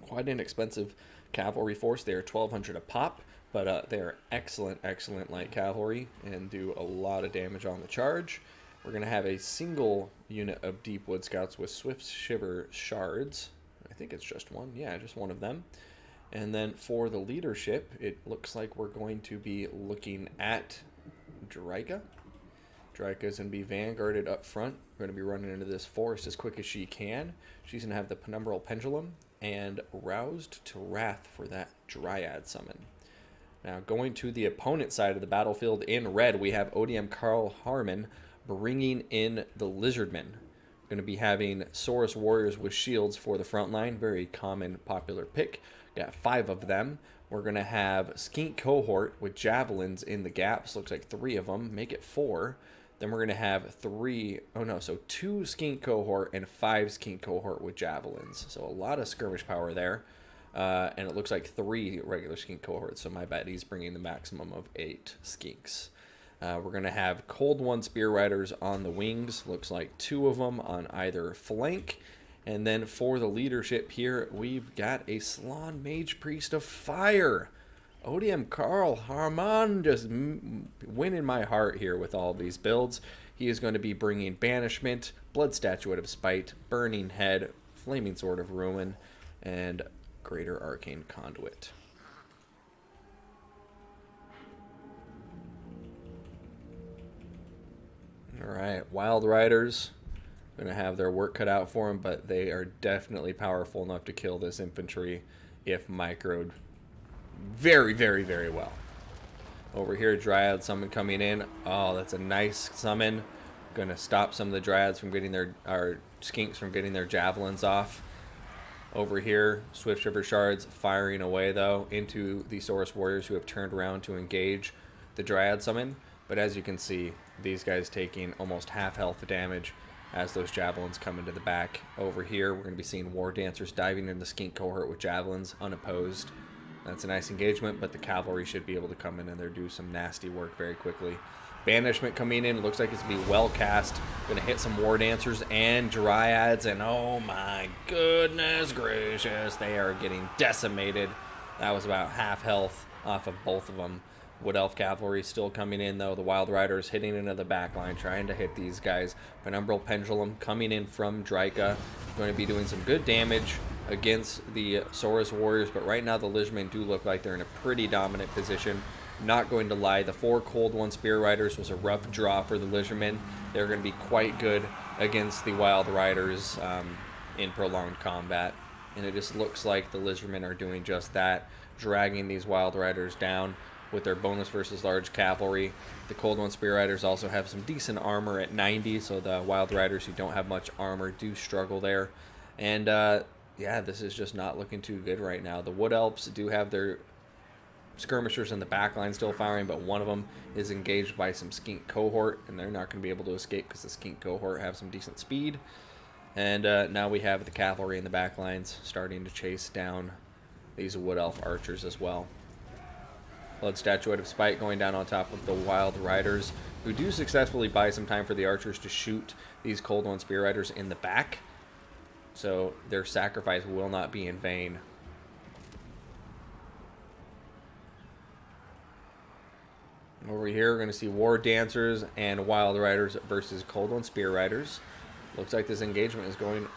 Quite inexpensive cavalry force. They are 1,200 a pop, but they are excellent light cavalry and do a lot of damage on the charge. We're going to have a single unit of Deep Wood Scouts with Swift Shiver Shards. I think it's just one. Yeah, just one of them. And then for the leadership, it looks like we're going to be looking at Dryka. Dryka is going to be vanguarded up front. We're going to be running into this forest as quick as she can. She's going to have the Penumbral Pendulum and Roused to Wrath for that Dryad summon. Now, going to the opponent side of the battlefield in red, we have ODM Carl Harmon bringing in the Lizardmen. We're going to be having Saurus Warriors with shields for the front line. Very common, popular pick. Got 5 of them. We're going to have Skink Cohort with javelins in the gaps. Looks like 3 of them. Make it 4. Then we're going to have 2 Skink Cohort and 5 Skink Cohort with javelins. So a lot of skirmish power there. And it looks like 3 regular Skink Cohorts. So my bet he's bringing the maximum of 8 Skinks. We're going to have Cold One Spear Riders on the wings. Looks like 2 of them on either flank. And then for the leadership here, we've got a Slann Mage Priest of Fire. ODM Carl Harmon just winning my heart here with all of these builds. He is going to be bringing Banishment, Blood Statuette of Spite, Burning Head, Flaming Sword of Ruin, and Greater Arcane Conduit. Alright, Wild Riders. Going to have their work cut out for them, but they are definitely powerful enough to kill this infantry if microed very well. Over here, Dryad summon coming in. Oh, that's a nice summon. Going to stop some of the Dryads from getting our Skinks from getting their javelins off. Over here, Swift Shiver Shards firing away, though, into the Saurus Warriors who have turned around to engage the Dryad summon. But as you can see, these guys taking almost half health damage as those javelins come into the back. Over here, we're going to be seeing War Dancers diving into the Skink Cohort with javelins, unopposed. That's a nice engagement, but the cavalry should be able to come in and do some nasty work very quickly. Banishment coming in. Looks like it's going to be well cast. Going to hit some War Dancers and Dryads, and oh my goodness gracious, they are getting decimated. That was about half health off of both of them. Wood Elf Cavalry still coming in, though. The Wild Riders hitting into the back line, trying to hit these guys. Penumbral Pendulum coming in from Dryka. Going to be doing some good damage against the Saurus Warriors, but right now the Lizardmen do look like they're in a pretty dominant position. Not going to lie, the 4 Cold One Spear Riders was a rough draw for the Lizardmen. They're going to be quite good against the Wild Riders in prolonged combat. And it just looks like the Lizardmen are doing just that, dragging these Wild Riders down with their bonus versus large cavalry. The Cold One Spear Riders also have some decent armor at 90, so the Wild Riders who don't have much armor do struggle there. And yeah, this is just not looking too good right now. The Wood Elves do have their skirmishers in the back line still firing, but one of them is engaged by some Skink Cohort, and they're not going to be able to escape because the Skink Cohort have some decent speed. And now we have the cavalry in the back lines starting to chase down these Wood Elf archers as well. Blood Statuette of Spite going down on top of the Wild Riders, who do successfully buy some time for the archers to shoot these Cold One Spear Riders in the back. So their sacrifice will not be in vain. Over here, we're going to see War Dancers and Wild Riders versus Cold One Spear Riders. Looks like this engagement is going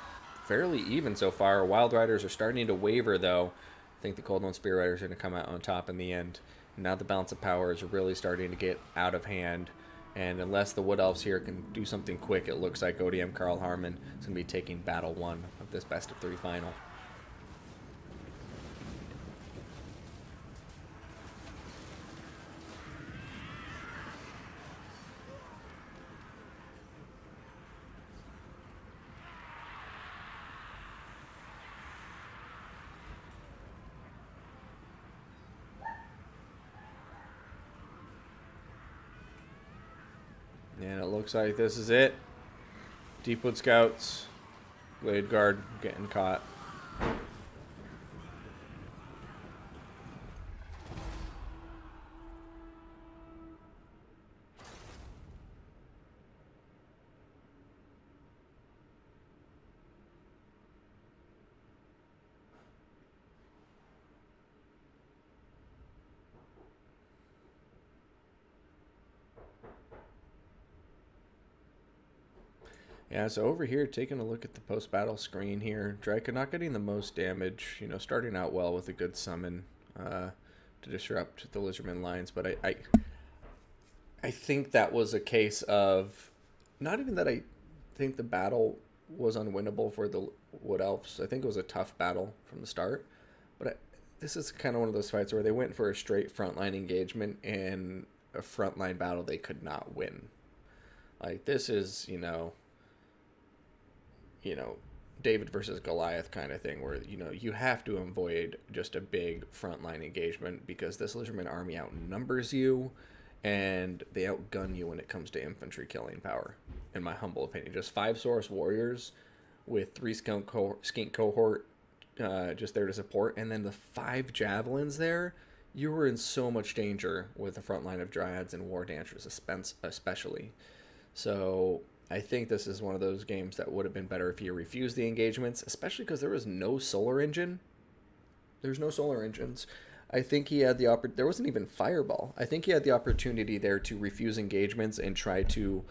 fairly even so far. Wild Riders are starting to waver, though. I think the Cold One Spear Riders are going to come out on top in the end. Now the balance of power is really starting to get out of hand. And unless the Wood Elves here can do something quick, it looks like ODM Carl Harmon is going to be taking Battle 1 of this best of 3 final. And it looks like this is it. Deepwood Scouts, Blade Guard getting caught. Yeah, so over here, taking a look at the post-battle screen here, Draco not getting the most damage, you know, starting out well with a good summon to disrupt the Lizardman lines, but I think that was a case of, not even that I think the battle was unwinnable for the Wood Elves. I think it was a tough battle from the start, but this is kind of one of those fights where they went for a straight frontline engagement and a frontline battle they could not win. Like, this is, David versus Goliath kind of thing where, you have to avoid just a big frontline engagement because this Lizardman army outnumbers you and they outgun you when it comes to infantry killing power, in my humble opinion. Just 5 Saurus warriors with 3 skink cohort just there to support, and then the 5 javelins there, you were in so much danger with the front line of Dryads and War Dancers especially. So I think this is one of those games that would have been better if you refused the engagements, especially because there was no solar engine. There's no solar engines. I think he had the there wasn't even fireball. I think he had the opportunity there to refuse engagements and try to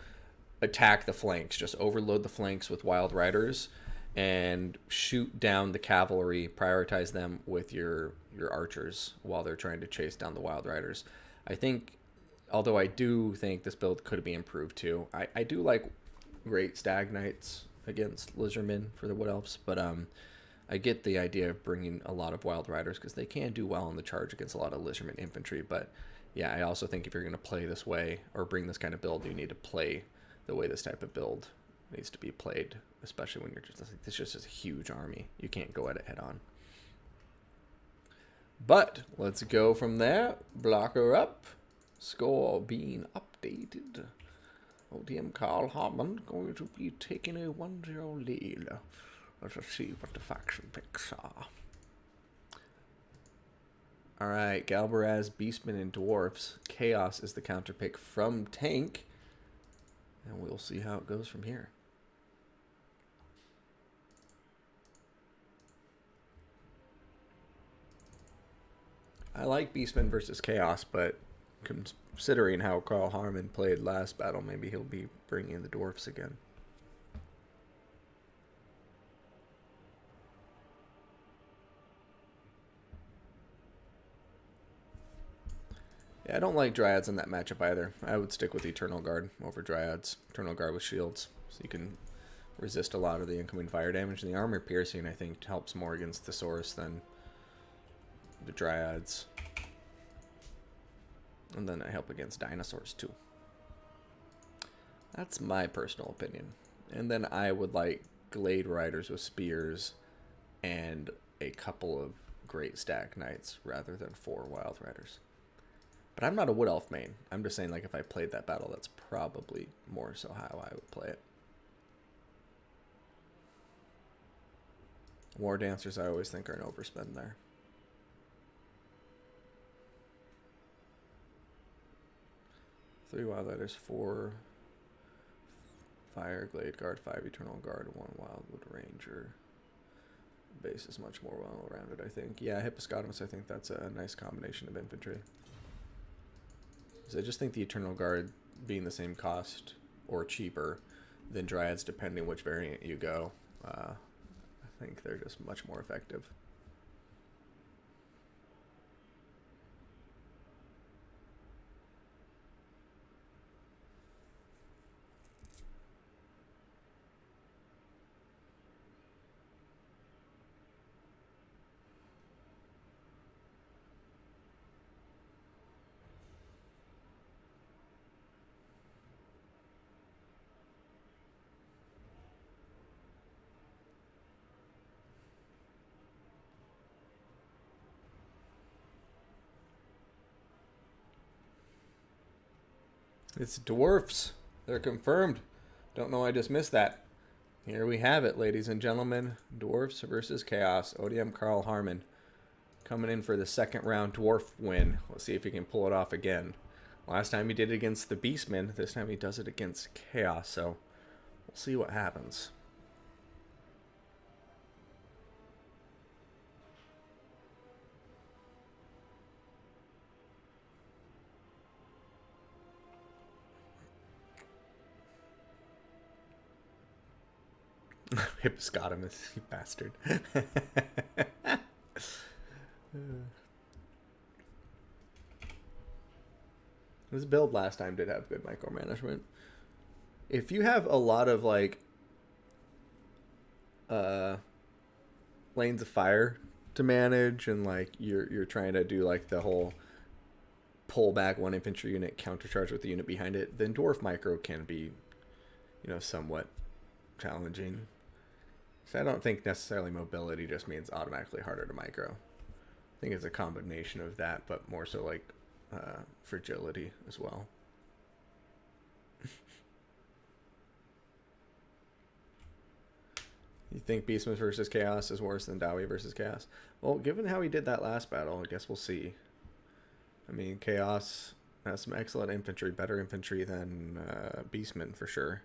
attack the flanks, just overload the flanks with Wild Riders and shoot down the cavalry, prioritize them with your archers while they're trying to chase down the Wild Riders. I think, although I do think this build could be improved too. I do like great Stag Knights against Lizardmen for the Wood Elves, but I get the idea of bringing a lot of Wild Riders because they can do well on the charge against a lot of Lizardmen infantry. But yeah, I also think if you're going to play this way or bring this kind of build, you need to play the way this type of build needs to be played, especially when you're just like, this just is a huge army. You can't go at it head on. But let's go from there. Blocker up. Score being updated. ODM Carl Harmon going to be taking a 1-0 lead. Let's see what the faction picks are. Alright, Galbaraz, Beastmen, and Dwarfs. Chaos is the counter pick from Tank. And we'll see how it goes from here. I like Beastmen versus Chaos, but considering how Carl Harmon played last battle, maybe he'll be bringing the Dwarfs again. Yeah, I don't like Dryads in that matchup either. I would stick with Eternal Guard over Dryads. Eternal Guard with shields, so you can resist a lot of the incoming fire damage. And the armor piercing, I think, helps more against Thesaurus than the Dryads. And then I help against dinosaurs too. That's my personal opinion. And then I would like Glade Riders with spears and a couple of great Stag Knights rather than 4 Wild Riders. But I'm not a Wood Elf main. I'm just saying, like, if I played that battle, that's probably more so how I would play it. War Dancers, I always think, are an overspend there. Three Wildlighters, 4 Fire Glade Guard, 5 Eternal Guard, 1 Wildwood Ranger. Base is much more well-rounded, I think. Yeah, Hippopotamus, I think that's a nice combination of infantry. So I just think the Eternal Guard being the same cost or cheaper than Dryads, depending which variant you go, I think they're just much more effective. It's dwarfs. They're confirmed. Don't know I just missed that. Here we have it, ladies and gentlemen. Dwarfs versus Chaos. ODM Carl Harmon coming in for the second round dwarf win. Let's see if he can pull it off again. Last time he did it against the Beastmen. This time he does it against Chaos. So we'll see what happens. Hippopotamus, you bastard. This build last time did have good micromanagement. If you have a lot of like lanes of fire to manage and like you're trying to do like the whole pull back one infantry unit countercharge with the unit behind it, then dwarf micro can be, you know, somewhat challenging. So I don't think necessarily mobility just means automatically harder to micro. I think it's a combination of that, but more so like fragility as well. You think Beastman versus Chaos is worse than Dowie versus Chaos? Well, given how he did that last battle, I guess we'll see. I mean, Chaos has some excellent infantry, better infantry than Beastman for sure.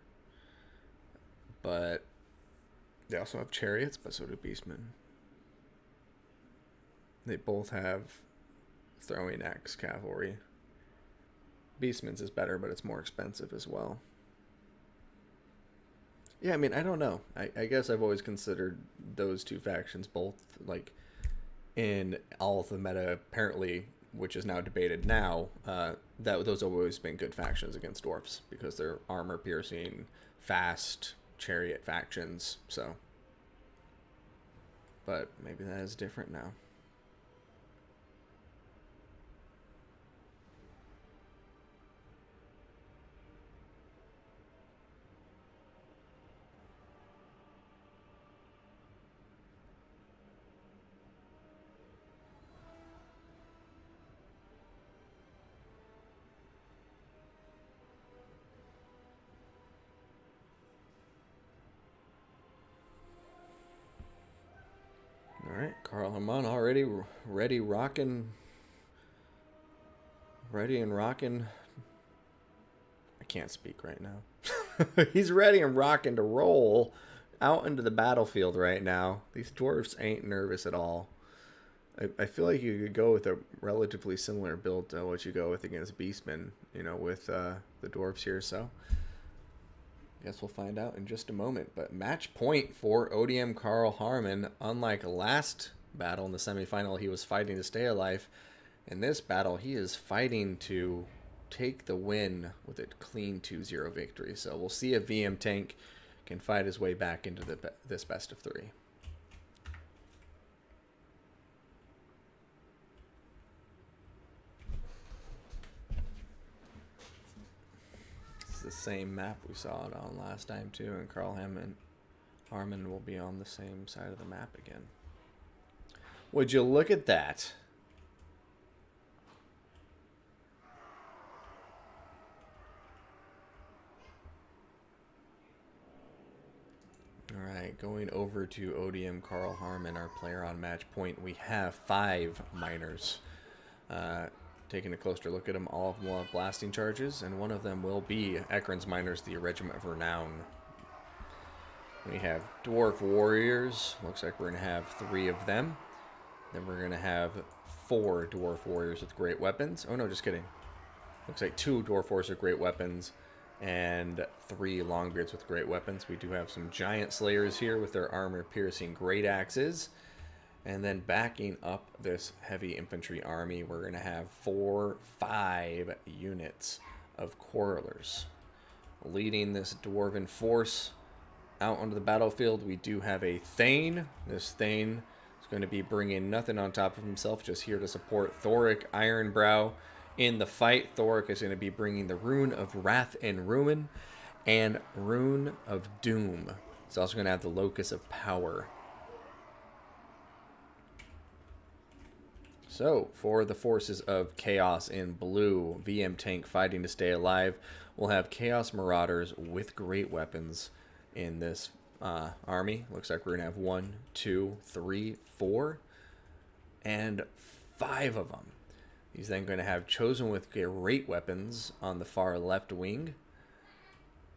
But they also have chariots, but so do Beastmen. They both have throwing axe cavalry. Beastman's is better, but it's more expensive as well. Yeah, I mean, I don't know. I guess I've always considered those two factions both, like, in all of the meta, apparently, which is now debated now, that those have always been good factions against dwarfs because they're armor-piercing, fast, chariot factions, so. But maybe that is different now. Alright, Carl Harmon already ready and rocking. I can't speak right now. He's ready and rocking to roll out into the battlefield right now. These dwarves ain't nervous at all. I feel like you could go with a relatively similar build to what you go with against Beastmen, you know, with the dwarves here, so guess we'll find out in just a moment. But match point for ODM Carl Harmon. Unlike last battle in the semifinal, he was fighting to stay alive. In this battle, he is fighting to take the win with a clean 2-0 victory. So we'll see if VM Tank can fight his way back into this best of 3. The same map we saw it on last time too, and Carl Harmon will be on the same side of the map again. Would you look at that? All right. Alright, going over to ODM Carl Harmon, our player on match point. We have 5 miners. Taking a closer look at them, all of them will have blasting charges, and one of them will be Ekron's Miners, the Regiment of Renown. We have Dwarf Warriors. Looks like we're going to have 3 of them. Then we're going to have 4 Dwarf Warriors with great weapons. Oh no, just kidding. Looks like 2 Dwarf Warriors with great weapons and 3 Longbeards with great weapons. We do have some Giant Slayers here with their armor-piercing great axes. And then backing up this heavy infantry army, we're going to have 5 units of Quarrelers. Leading this Dwarven force out onto the battlefield, we do have a Thane. This Thane is going to be bringing nothing on top of himself, just here to support Thoric Ironbrow in the fight. Thoric is going to be bringing the Rune of Wrath and Ruin and Rune of Doom. It's also going to have the Locus of Power. So, for the forces of Chaos in blue, VM tank fighting to stay alive, we'll have Chaos Marauders with great weapons in this army. Looks like we're going to have 1, 2, 3, 4, and 5 of them. He's then going to have Chosen with great weapons on the far left wing.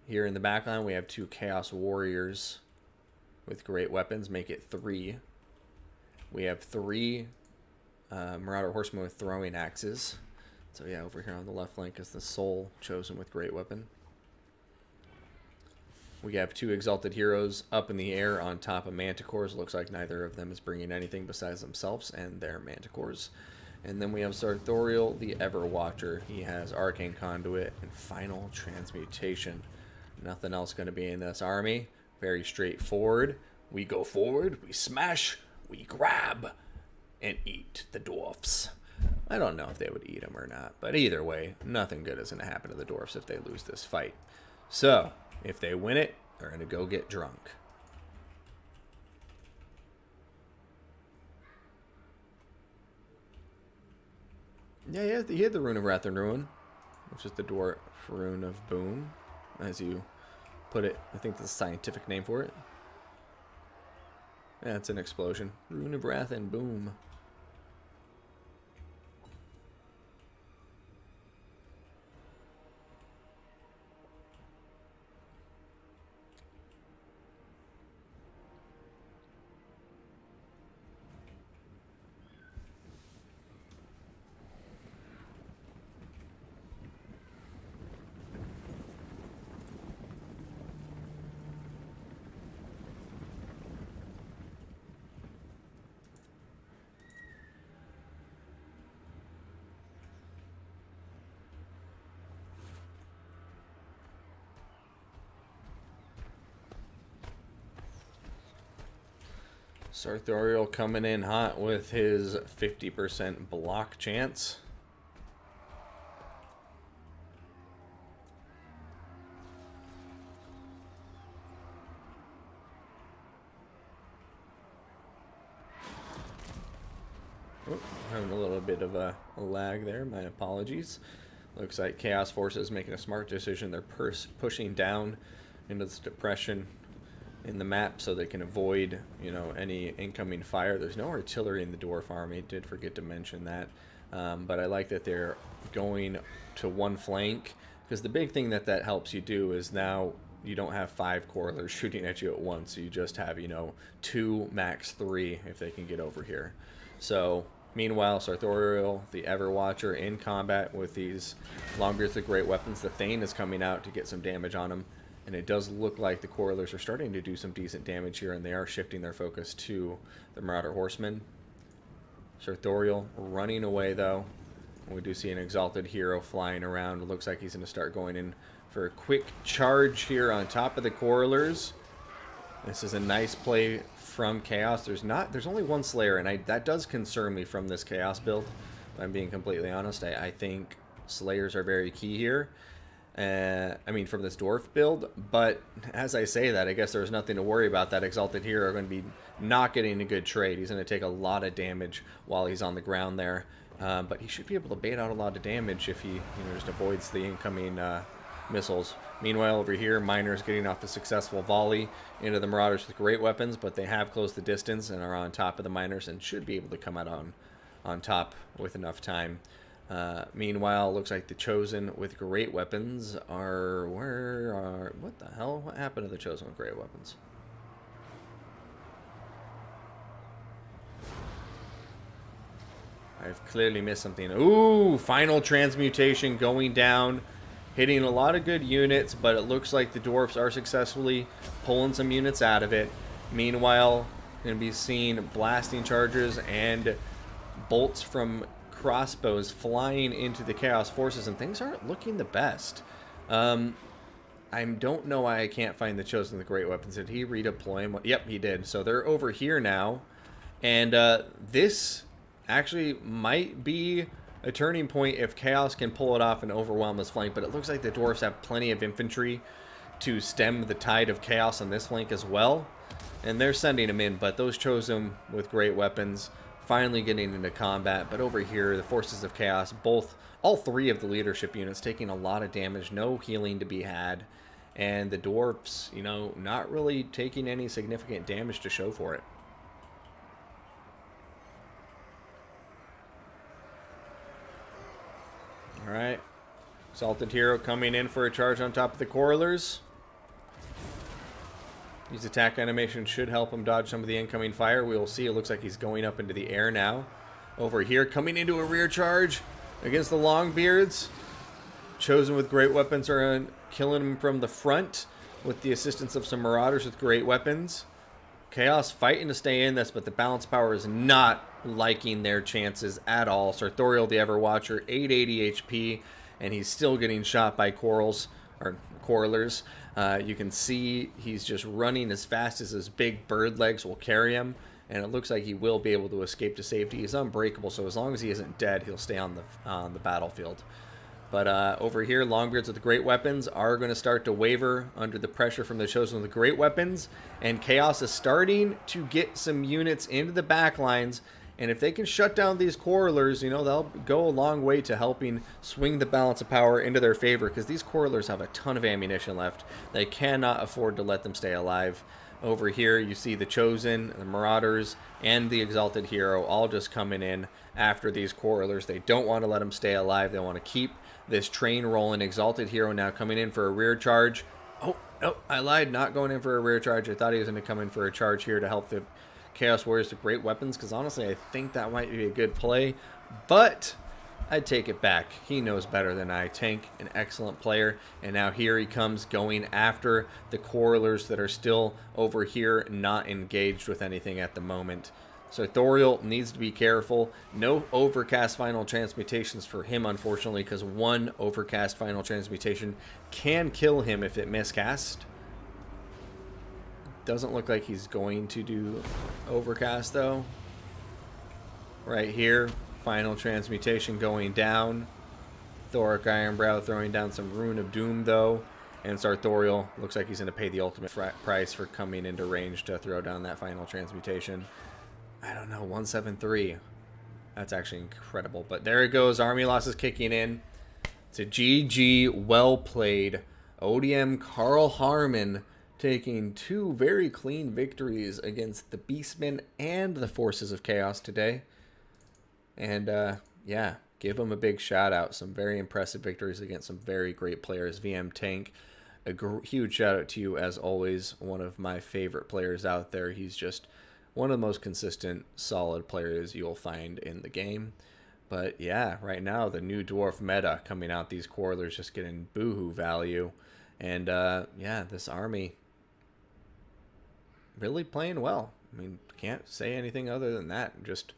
Here in the back line, we have 2 Chaos Warriors with great weapons, make it 3. We have 3 Marauder Horsemen with throwing axes. So yeah, over here on the left flank is the Soul Chosen with great weapon. We have 2 Exalted Heroes up in the air on top of Manticores. Looks like neither of them is bringing anything besides themselves and their Manticores. And then we have Sartorial, the Everwatcher. He has Arcane Conduit and Final Transmutation. Nothing else going to be in this army. Very straightforward. We go forward, we smash, we grab, and eat the dwarfs. I don't know if they would eat them or not, but either way, nothing good is going to happen to the dwarfs if they lose this fight. So, if they win it, they're going to go get drunk. Yeah, he had the Rune of Wrath and Ruin, which is the dwarf Rune of Boom, as you put it. I think that's the scientific name for it. Yeah, it's an explosion. Rune of Wrath and Boom. Sartorial coming in hot with his 50% block chance. Oh, having a little bit of a lag there. My apologies. Looks like Chaos Forces making a smart decision. They're pushing down into this depression in the map so they can avoid, you know, any incoming fire. There's no artillery in the dwarf army. Did forget to mention that. But I like that they're going to one flank, because the big thing that helps you do is now you don't have 5 Quarrelers shooting at you at once. You just have, you know, 2, max 3 if they can get over here. So meanwhile, Sartorial, the Everwatcher, in combat with these Longbeards with great weapons. The Thane is coming out to get some damage on him. And it does look like the Quarrelers are starting to do some decent damage here, and they are shifting their focus to the Marauder Horsemen. Sartorial running away, though. We do see an Exalted Hero flying around. It looks like he's going to start going in for a quick charge here on top of the Quarrelers. This is a nice play from Chaos. There's only 1 Slayer, and that does concern me from this Chaos build. If I'm being completely honest, I think Slayers are very key here. I mean, from this dwarf build, but as I say that, I guess there's nothing to worry about. That Exalted Hero are going to be not getting a good trade. He's going to take a lot of damage while he's on the ground there, but he should be able to bait out a lot of damage if he, you know, just avoids the incoming missiles. Meanwhile, over here, Miners getting off a successful volley into the Marauders with great weapons, but they have closed the distance and are on top of the Miners and should be able to come out on top with enough time. Meanwhile, looks like the Chosen with great weapons are... What the hell? What happened to the Chosen with great weapons? I've clearly missed something. Ooh, final transmutation going down. Hitting a lot of good units, but it looks like the dwarfs are successfully pulling some units out of it. Meanwhile, going to be seeing blasting charges and bolts from crossbows flying into the Chaos Forces, and things aren't looking the best. I don't know why I can't find the Chosen with great weapons. Did he redeploy him? Yep, he did. So they're over here now, and this actually might be a turning point if Chaos can pull it off and overwhelm this flank, but it looks like the dwarves have plenty of infantry to stem the tide of Chaos on this flank as well, and they're sending them in, but those Chosen with great weapons finally getting into combat. But over here, the forces of Chaos, all three of the leadership units taking a lot of damage, no healing to be had, and the dwarfs, you know, not really taking any significant damage to show for it. All right, Exalted Hero coming in for a charge on top of the Quarrelers. His attack animation should help him dodge some of the incoming fire. We will see. It looks like he's going up into the air now. Over here, coming into a rear charge against the Longbeards. Chosen with great weapons are killing him from the front with the assistance of some Marauders with great weapons. Chaos fighting to stay in this, but the balance power is not liking their chances at all. Sartorial the Everwatcher, 880 HP, and he's still getting shot by Quarrelers. You can see he's just running as fast as his big bird legs will carry him, and it looks like he will be able to escape to safety. He's unbreakable, so as long as he isn't dead, he'll stay on the battlefield. But over here, Longbeards with the great weapons are going to start to waver under the pressure from the Chosen with the great weapons, and Chaos is starting to get some units into the back lines. And if they can shut down these Quarrelers, you know, they'll go a long way to helping swing the balance of power into their favor, because these Quarrelers have a ton of ammunition left. They cannot afford to let them stay alive. Over here, you see the Chosen, the Marauders, and the Exalted Hero all just coming in after these Quarrelers. They don't want to let them stay alive. They want to keep this train rolling. Exalted Hero now coming in for a rear charge. Oh, I lied. Not going in for a rear charge. I thought he was going to come in for a charge here to help the Chaos Warriors with great weapons, because honestly, I think that might be a good play. But I'd take it back. He knows better than I. Tank, an excellent player. And now here he comes going after the Quarrelers that are still over here, not engaged with anything at the moment. So Thoriel needs to be careful. No overcast final transmutations for him, unfortunately, because one overcast final transmutation can kill him if it miscast. Doesn't look like he's going to do overcast, though. Right here, final transmutation going down. Thoric Ironbrow throwing down some Rune of Doom, though. And Sartorial looks like he's going to pay the ultimate price for coming into range to throw down that final transmutation. I don't know, 173. That's actually incredible. But there it goes. Army losses kicking in. It's a GG. Well played. ODM Carl Harmon taking two very clean victories against the Beastmen and the Forces of Chaos today. And, yeah, give him a big shout out. Some very impressive victories against some very great players. VM Tank, a huge shout out to you as always. One of my favorite players out there. He's just one of the most consistent, solid players you'll find in the game. But yeah, right now, the new dwarf meta coming out. These Quarrelers just getting boohoo value. And yeah, this army really playing well. I mean, can't say anything other than that. Just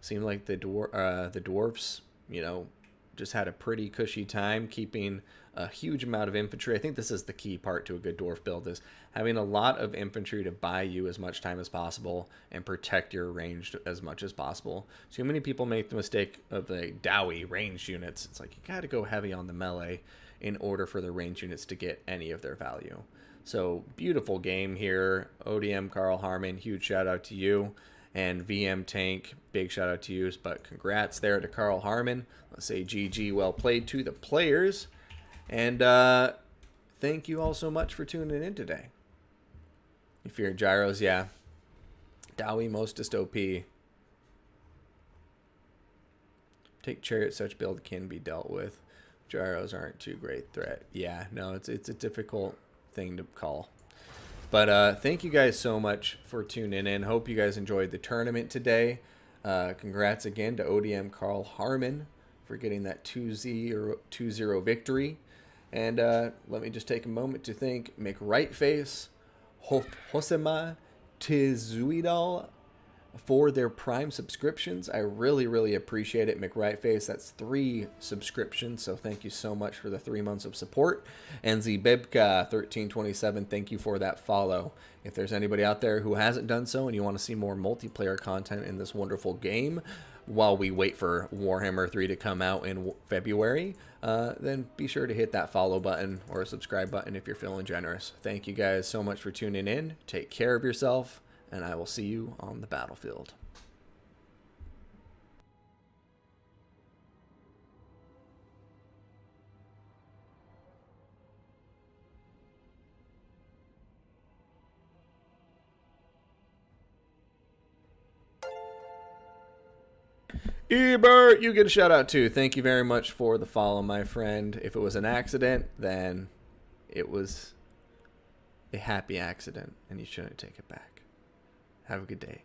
seemed like the dwarfs, you know, just had a pretty cushy time keeping a huge amount of infantry. I think this is the key part to a good dwarf build, is having a lot of infantry to buy you as much time as possible and protect your range as much as possible. Too many people make the mistake of the Dowie ranged units. It's like you got to go heavy on the melee in order for the ranged units to get any of their value. So beautiful game here. ODM Carl Harmon, huge shout out to you. And VM Tank, big shout out to you. But congrats there to Carl Harmon. Let's say GG, well played to the players. And thank you all so much for tuning in today. You fear gyros, yeah. Dowie mostest OP. Take chariot, such build can be dealt with. Gyros aren't too great threat. Yeah, no, it's a difficult thing to call. But thank you guys so much for tuning in. Hope you guys enjoyed the tournament today. Congrats again to ODM Carl Harmon for getting that 2-0 victory. And let me just take a moment to thank McRightface, Hosema Tizuidal for their Prime subscriptions. I really, really appreciate it, McRightface. That's 3 subscriptions, so thank you so much for the 3 months of support. And Zbebka1327, thank you for that follow. If there's anybody out there who hasn't done so and you want to see more multiplayer content in this wonderful game while we wait for Warhammer 3 to come out in February, then be sure to hit that follow button or subscribe button if you're feeling generous. Thank you guys so much for tuning in. Take care of yourself, and I will see you on the battlefield. Ebert, you get a shout out too. Thank you very much for the follow, my friend. If it was an accident, then it was a happy accident, and you shouldn't take it back. Have a good day.